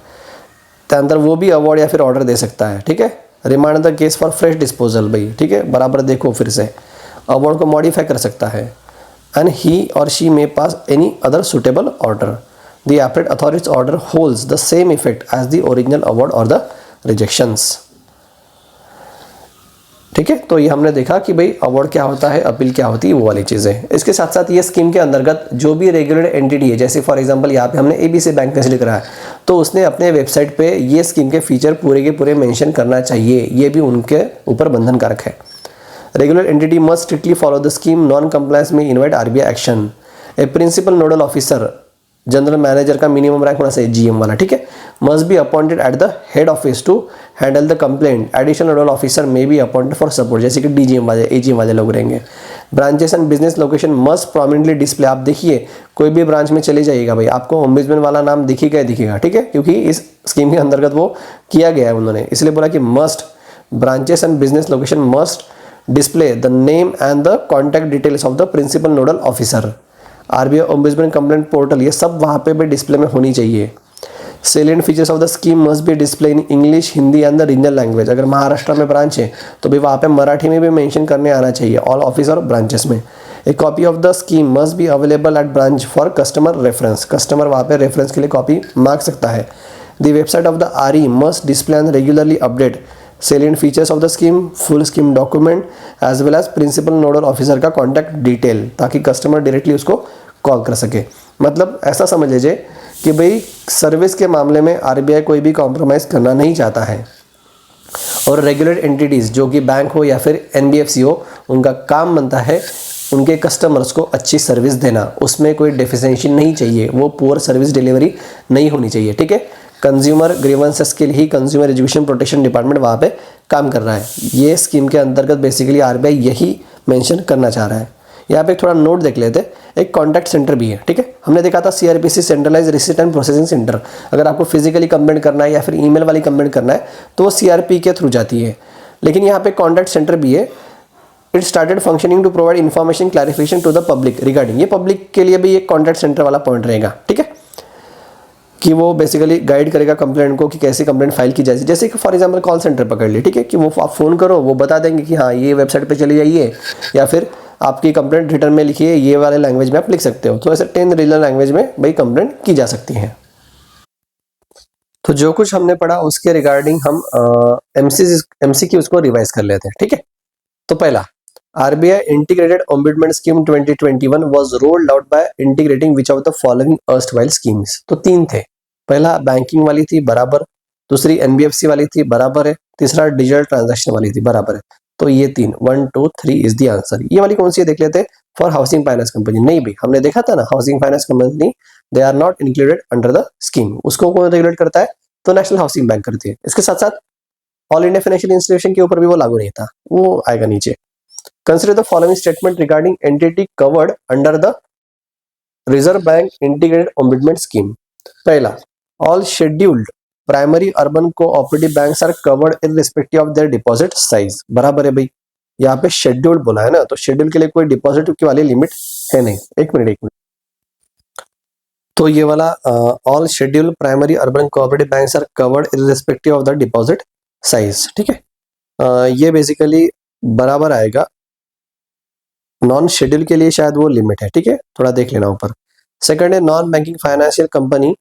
अंदर वो भी अवार्ड या फिर ऑर्डर दे सकता है, ठीक है। Remand the case for fresh disposal, भाई ठीक है, बराबर देखो फिर से, अवार्ड को मॉडिफाई कर सकता है, and he or she may pass any other suitable order, the appellate authorities order holds the same effect as the original award or the rejections, ठीक है। तो ये हमने देखा कि भाई अवार्ड क्या होता है, अपील क्या होती है, वो वाली चीज़ें। इसके साथ साथ ये स्कीम के अंतर्गत जो भी रेगुलेटेड एंटिटी है, जैसे फॉर एग्जांपल यहाँ पे हमने ABC बैंक का जिक्र करा है, तो उसने अपने वेबसाइट पे ये स्कीम के फीचर पूरे के पूरे मेंशन करना चाहिए, ये भी उनके ऊपर बंधनकारक है। Regular entity must strictly follow the scheme, non compliance may invite RBI action. A principal nodal officer, general manager का मिनिमम रैंक होना चाहिए GM वाला, ठीक है, must be appointed at the head office to handle the complaint. Additional nodal officer may be appointed for support, जैसे कि DGM वाले AGM वाले लोग रहेंगे। Branches and business location must prominently display, आप देखिए कोई भी ब्रांच में चले जाइएगा भाई आपको ओम्बुड्समैन वाला नाम दिखेगा ही दिखेगा, ठीक है, क्योंकि इस स्कीम के अंतर्गत वो किया गया है उन्होंने, इसलिए बोला कि must branches and business location must display the name and the contact details of the principal nodal officer. RBI ombudsman complaint portal, ये सब वहाँ पे भी डिस्प्ले में होनी चाहिए। Salient features of the scheme must be display in English, Hindi and the regional language. अगर महाराष्ट्र में ब्रांच है तो भी वहाँ पे मराठी में भी मेंशन करने आना चाहिए ऑल ऑफिस और ब्रांचेस में। A copy of the scheme must be available at branch for customer reference, customer वहाँ पे रेफरेंस के लिए कॉपी मांग सकता है। The website of the RE must display and regularly update salient features of the scheme, full scheme document as well as principal nodal officer का कॉन्टैक्ट डिटेल, ताकि कस्टमर डायरेक्टली उसको कॉल कर सके। मतलब ऐसा समझ लीजिए कि भाई सर्विस के मामले में RBI कोई भी कॉम्प्रोमाइज़ करना नहीं चाहता है, और रेगुलेटेड एंटिटीज़ जो कि बैंक हो या फिर NBFC हो, उनका काम बनता है उनके कस्टमर्स को अच्छी सर्विस देना, उसमें कोई डेफिशिएंसी नहीं चाहिए, वो पुअर सर्विस डिलीवरी नहीं होनी चाहिए, ठीक है। कंज्यूमर ग्रीवेंसेस के लिए ही कंज्यूमर एजुकेशन प्रोटेक्शन डिपार्टमेंट वहाँ पे काम कर रहा है। ये स्कीम के अंतर्गत बेसिकली RBI यही मेंशन करना चाह रहा है। यहाँ पे एक थोड़ा नोट देख लेते हैं, एक कॉन्टैक्ट सेंटर भी है, ठीक है, हमने देखा था CRPC centralise receipt and processing centre. अगर आपको फिजिकली कंप्लेंट करना है या फिर ईमेल वाली कंप्लेंट करना है तो वो CRP के थ्रू जाती है, लेकिन यहाँ पे कॉन्टैक्ट सेंटर भी है। It started functioning to provide information clarification to the public regarding, ये पब्लिक के लिए भी एक कॉन्टैक्ट सेंटर वाला पॉइंट रहेगा, ठीक है, कि वो बेसिकली गाइड करेगा कंप्लेंट को कि कैसे कंप्लेंट फाइल की जाए। जैसे कि फॉर एग्जांपल कॉल सेंटर पकड़ ली, ठीक है, कि वो आप फ़ोन करो, वो बता देंगे कि हाँ ये वेबसाइट पे चली जाइए, या फिर आपकी कंप्लेंट रिटर्न में लिखिए, ये वाले लैंग्वेज में आप लिख सकते हो। तो ऐसे 10 रीजनल लैंग्वेज में भाई कंप्लेंट की जा सकती है। तो जो कुछ हमने पढ़ा उसके रिगार्डिंग हम एमसीक्यूज को रिवाइज कर लेते हैं, ठीक है। तो पहला, RBI integrated ombudsman scheme 2021 was rolled out by integrating which of the following erstwhile schemes. तो 3 थे, पहला बैंकिंग वाली थी, बराबर, दूसरी NBFC वाली थी, बराबर है, तीसरा डिजिटल ट्रांजैक्शन वाली थी, बराबर है। तो ये 3, 1 2 3 इज द आंसर। ये वाली कौन सी है देख लेते हैं, फॉर हाउसिंग फाइनेंस कंपनी। नहीं भाई, हमने देखा था ना, housing finance company they are not included under the scheme. उसको कौन रेगुलेट करता है, तो नेशनल हाउसिंग बैंक करती है। इसके साथ साथ ऑल इंडिया फाइनेंशियल इंस्टीट्यूशन के ऊपर भी वो लागू नहीं था, वो आएगा नीचे। Consider the following statement regarding entity covered under the reserve bank integrated ombudsman scheme. पहला, all scheduled primary urban cooperative banks are covered irrespective of their deposit size. बराबर है भाई, यहाँ पे शेड्यूल्ड बोला है ना, तो शेड्यूल के लिए कोई डिपॉजिट की वाली लिमिट है नहीं। एक मिनट, तो ये वाला all scheduled primary urban cooperative banks are covered irrespective of the deposit size, ठीक है। ये बेसिकली बराबर आएगा, नॉन शेड्यूल के लिए शायद वो लिमिट है, ठीक है, थोड़ा देख लेना ऊपर। सेकंड है, non banking financial company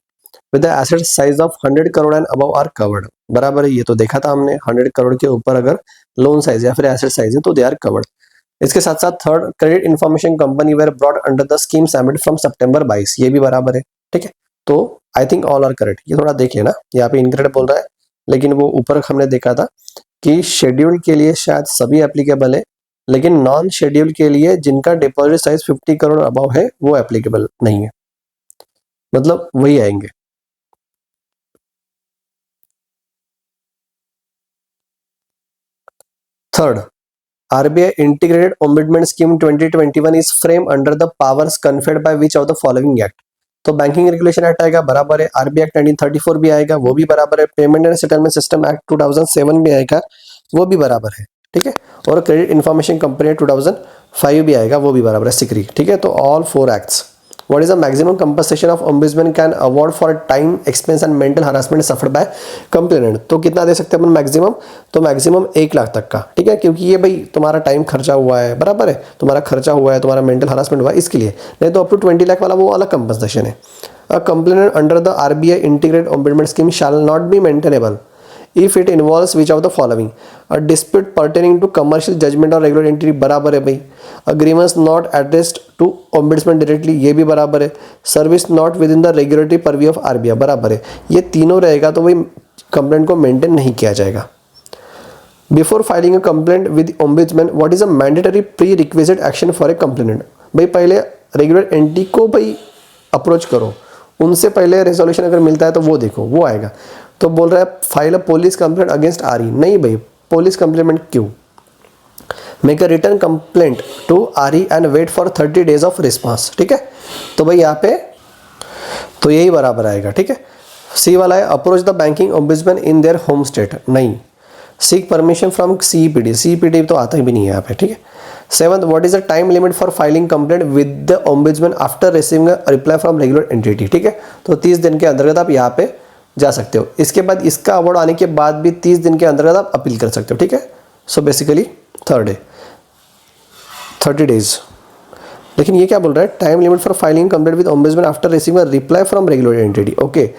with the asset size of 100 crore and above are covered. बराबर है, ये तो देखा था हमने, 100 करोड़ के ऊपर अगर लोन साइज या फिर एसेट साइज है तो दे आर कवर्ड। इसके साथ साथ third, credit information company were brought under the scheme submit from September 22, ये भी बराबर है, ठीक है। तो I think all are correct. ये थोड़ा देख लेना, यहाँ पे इनकरेक्ट बोल रहा है, लेकिन वो ऊपर हमने देखा था कि शेड्यूल के लिए शायद सभी एप्लीकेबल है, लेकिन नॉन शेड्यूल के लिए जिनका डिपॉजिट साइज 50 करोड़ अबव है वो एप्लीकेबल नहीं है, मतलब वही आएंगे। Third, RBI Integrated Ombudsman Scheme 2021 is framed under the powers conferred by which of the following act? तो बैंकिंग रेगुलेशन एक्ट आएगा, बराबर है। RBI एक्ट 1934 भी आएगा, वो भी बराबर है। Payment and settlement system act 2007 भी आएगा, वो भी बराबर है, ठीक है। और क्रेडिट इन्फॉर्मेशन कंपनी 2005 भी आएगा, वो भी बराबर है, सिक्री, ठीक है। तो all 4 acts. What is the maximum compensation of ombudsman can award for time, expense and mental harassment suffered by complainant? तो कितना दे सकते हैं अपन मैक्सिमम, तो मैक्सिमम 1 लाख तक का, ठीक है, क्योंकि ये भाई तुम्हारा टाइम खर्चा हुआ है, बराबर है, तुम्हारा खर्चा हुआ है, तुम्हारा मेंटल हरासमेंट हुआ है, इसके लिए। नहीं तो अप टू 20 लाख वाला वो अलग कंपनसेशन है। A complainant under the RBI integrated ombudsman scheme shall not be maintainable if it involves which of the following? A dispute pertaining to commercial judgment or regular entity, बराबर है भाई। A grievance not addressed to ombudsman directly, ये भी बराबर है। Service not within the regulatory purview of RBI, बराबर है। ये तीनों रहेगा तो भाई कंप्लेंट को मेंटेन नहीं किया जाएगा। Before filing a complaint with ombudsman, what is a mandatory prerequisite action for a complainant? भाई पहले रेगुलर एंटिटी को भाई अप्रोच करो, उनसे पहले रेजोल्यूशन अगर मिलता है तो वो देखो, वो आएगा। तो बोल रहा है file a police complaint against RE, नहीं भाई, पुलिस कंप्लेंट क्यों? Make a return complaint to RE and wait for 30 days of response, ठीक है। तो भाई यहाँ पे तो यही बराबर आएगा, ठीक है। सी वाला है, approach the banking ombudsman in their home state, नहीं। सीक परमिशन फ्रॉम CEPD तो आता ही भी नहीं है यहाँ पे, ठीक है। 7th, what is the time limit for filing complaint with the ombudsman after receiving a reply from regular entity, ठीक है। तो 30 दिन के अंतर्गत आप यहाँ पे जा सकते हो। इसके बाद इसका अवार्ड आने के बाद भी 30 दिन के अंतर्गत आप अपील कर सकते हो, ठीक है। सो बेसिकली थर्ड है 30 डेज। लेकिन ये क्या बोल रहा है, time limit for filing complaint with ombudsman after receiving a reply from regulated entity, okay.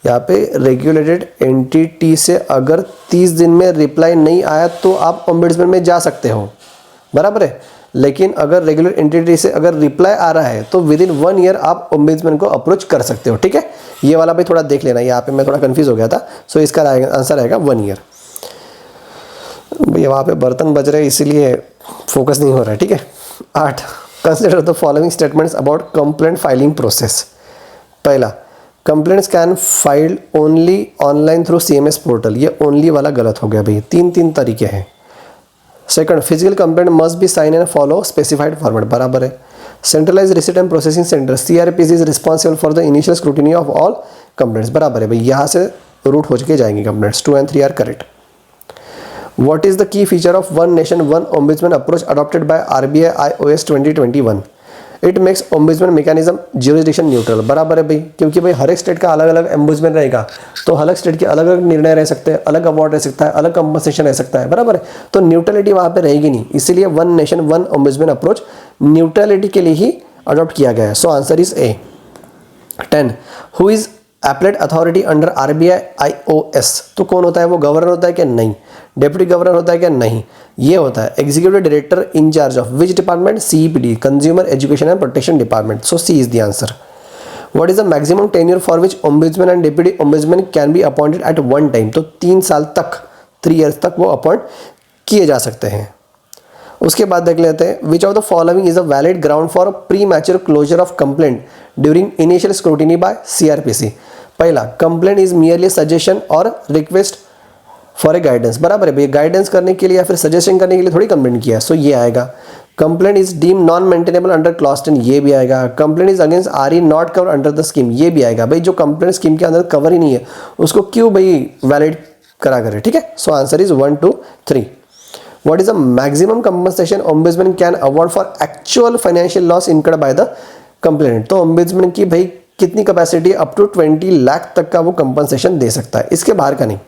यहाँ पे रेगुलेटेड एंटिटी से अगर 30 दिन में रिप्लाई नहीं आया तो आप ओम्बुड्समैन में जा सकते हो, बराबर है। लेकिन अगर रेगुलर एंटिटी से अगर रिप्लाई आ रहा है तो विद इन 1 ईयर आप ओम्बुड्समैन को अप्रोच कर सकते हो, ठीक है। ये वाला भी थोड़ा देख लेना, यहाँ पे मैं थोड़ा कंफ्यूज हो गया था। सो इसका आंसर आएगा 1 ईयर। भैया वहाँ पे बर्तन बज रहे इसीलिए फोकस नहीं हो रहा है, ठीक है। 8, consider the following statements about complaint filing process. पहला, complaints can filed only online through CMS portal, ये ओनली वाला गलत हो गया भाई, 3 तरीके हैं। Second, physical complaint must be sign and follow specified format, बराबर है। Centralise receipt and processing centre CRPC is responsible for the initial scrutiny of all complaints, बराबर है भाई। यहाँ से रूट हो के जाएंगे complaints, 2 and 3 are correct. What is the key feature of one nation one ombudsman approach adopted by RBI iOS 2021? It makes ombudsman mechanism jurisdiction neutral, बराबर है भाई, क्योंकि भाई हर एक स्टेट का अलग अलग ओम्बुड्समैन रहेगा, तो अलग स्टेट के अलग अलग निर्णय रह सकते हैं, अलग अवार्ड रह सकता है, अलग कंपनसेशन रह सकता है, बराबर है। तो न्यूट्रलिटी वहाँ पे रहेगी नहीं, इसीलिए one nation one ombudsman approach neutrality के लिए ही अडॉप्ट किया गया है। So answer is A. 10 who is appellate authority under RBI IOS, तो कौन होता है वो? गवर्नर होता है क्या? नहीं। डेप्यूटी गवर्नर होता है क्या? नहीं। ये होता है executive director in charge of which department? CEPD, consumer education and protection department. So C is the answer. What is the maximum tenure for which ombudsman and deputy ombudsman can be appointed at one time, तो 3 साल तक, 3 ईयर्स तक वो अपॉइंट किए जा सकते हैं। उसके बाद देख लेते हैं, which of the following is a valid ground for premature closure of complaint during initial scrutiny by CRPC। पहला, कंप्लेंट इज मियरली सजेशन और रिक्वेस्ट फॉर ए गाइडेंस, बराबर है भैया, गाइडेंस करने के लिए या फिर सजेशन करने के लिए थोड़ी कंप्लेंट किया है, सो ये आएगा। Complaint is deem non maintainable under clause 10, ये भी आएगा। Complaint is against RE not cover under the scheme, ये भी आएगा। भाई जो कंप्लेंट स्कीम के अंदर कवर ही नहीं है उसको क्यों भाई वैलिड करा करे, ठीक है। So answer is 1, 2, 3। What is the maximum compensation ombudsman can award for actual financial loss incurred by the complainant? तो ombudsman की भाई कितनी कैपेसिटी? अप टू 20 लाख तक का वो कंपनसेशन दे सकता है, इसके बाहर का नहीं।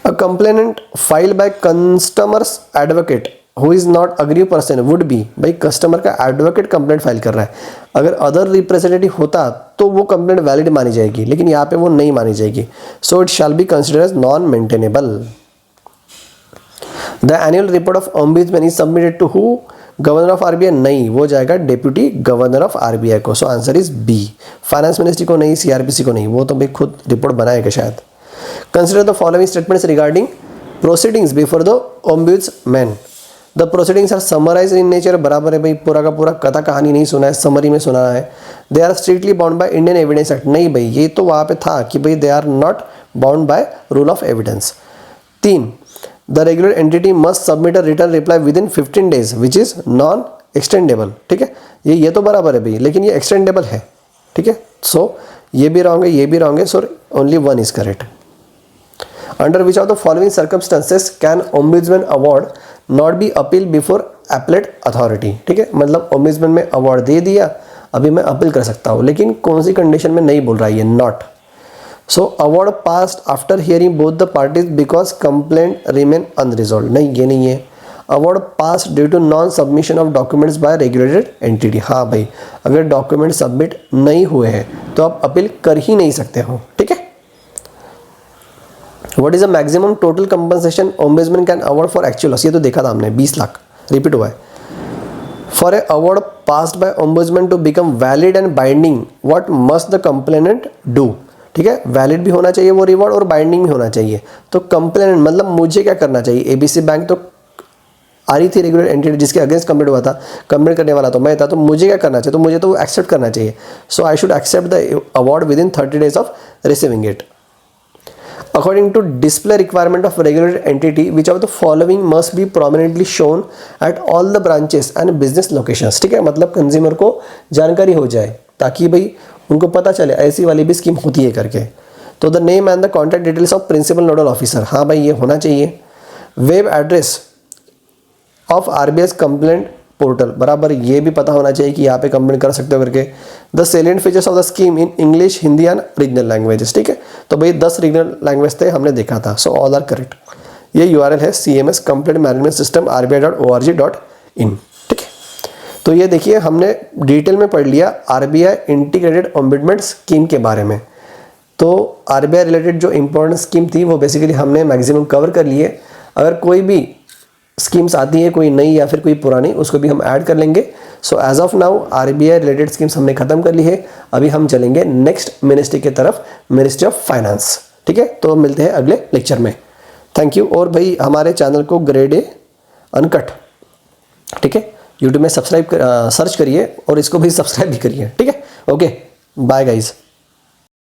A complainant filed by customer's advocate who is not aggrieved person would be, भाई कस्टमर का एडवोकेट कंप्लेंट फाइल कर रहा है, अगर अदर रिप्रेजेंटेटिव होता तो वो कंप्लेंट वैलिड मानी जाएगी, लेकिन यहाँ पे वो नहीं मानी जाएगी। So it shall be considered as non maintainable. The annual report of ombudsman is submitted to who? Governor of RBI, नहीं, वो जाएगा डेप्यूटी गवर्नर ऑफ RBI को। So answer is B. Finance ministry को नहीं, CRPC को नहीं, वो तो भाई खुद रिपोर्ट बनाएगा शायद। Consider the following statements regarding proceedings before the ombudsman. The proceedings are summarise in nature, बराबर है भाई, पूरा का पूरा कथा कहानी नहीं सुना है, समरी में सुना है। They are strictly bound by Indian evidence act, नहीं भाई, ये तो वहाँ पे था कि भाई they are not bound by rule of evidence. 3, the regular entity must submit a return reply within 15 days which is non extendable, ठीक है। ये तो बराबर है भाई, लेकिन ये एक्सटेंडेबल है, ठीक है। सो ये भी रॉन्ग है, ये भी रॉन्ग है, so only 1 is correct. Under which of the following circumstances can ombudsman award not be appeal before appellate authority, ठीक है। मतलब ओम्बुड्समैन में अवार्ड दे दिया, अभी मैं अपील कर सकता हूँ, लेकिन कौन सी कंडीशन में नहीं बोल रहा है ये, not. So award passed after hearing both the parties because complaint remain unresolved, नहीं ये नहीं है। Award pass due to non submission of documents by regulated entity, हाँ भाई, अगर डॉक्यूमेंट सबमिट नहीं हुए हैं तो आप अपील कर ही नहीं सकते हो, ठीक है। What is the maximum total compensation ombudsman can award for actual loss, ये तो देखा था हमने, 20 लाख, रिपीट हुआ है। For a award passed by ombudsman to become valid and binding what must the complainant do, ठीक है। वैलिड भी होना चाहिए वो रिवॉर्ड और बाइंडिंग भी होना चाहिए। तो कंप्लेनेंट मतलब मुझे क्या करना चाहिए? ABC बैंक तो आ रही थी रेगुलर एंटिटी जिसके अगेंस्ट कंप्लेंट हुआ था, कंप्लेंट करने वाला तो मैं था, तो मुझे क्या करना चाहिए? तो मुझे तो एक्सेप्ट करना चाहिए। So I should accept the award within 30 days of receiving it. According to display requirement of regulated entity which of the following must be prominently shown at all the branches and business locations, ठीक है। मतलब कंज्यूमर को जानकारी हो जाए ताकि भाई उनको पता चले ऐसी वाली भी स्कीम होती है करके। तो the name and the contact details of principal nodal officer, हाँ भाई ये होना चाहिए। Web address of RBI complaint portal, बराबर ये भी पता होना चाहिए कि यहाँ पे कंप्लेंट कर सकते हो करके। The salient features of the scheme in English, Hindi and regional languages, ठीक है। तो भाई 10 रीजनल लैंग्वेज थे, हमने देखा था। So all are correct. ये URL है CMS complaint management system RBI.org.in, ठीक है। तो ये देखिए हमने डिटेल में पढ़ लिया RBI इंटीग्रेटेड ओम्बुड्समैन स्कीम के बारे में। तो RBI रिलेटेड जो इंपॉर्टेंट स्कीम थी वो बेसिकली हमने मैक्सिमम कवर कर लिए। अगर कोई भी स्कीम्स आती है, कोई नई या फिर कोई पुरानी, उसको भी हम ऐड कर लेंगे। So as of now RBI related schemes हमने खत्म कर ली है। अभी हम चलेंगे नेक्स्ट मिनिस्ट्री की तरफ, मिनिस्ट्री ऑफ फाइनेंस, ठीक है। तो मिलते हैं अगले लेक्चर में। Thank you. और भाई हमारे चैनल को ग्रेड ए अनकट, ठीक है, यूट्यूब में सब्सक्राइब सर्च करिए और इसको भी सब्सक्राइब भी करिए, ठीक है। Okay, bye guys.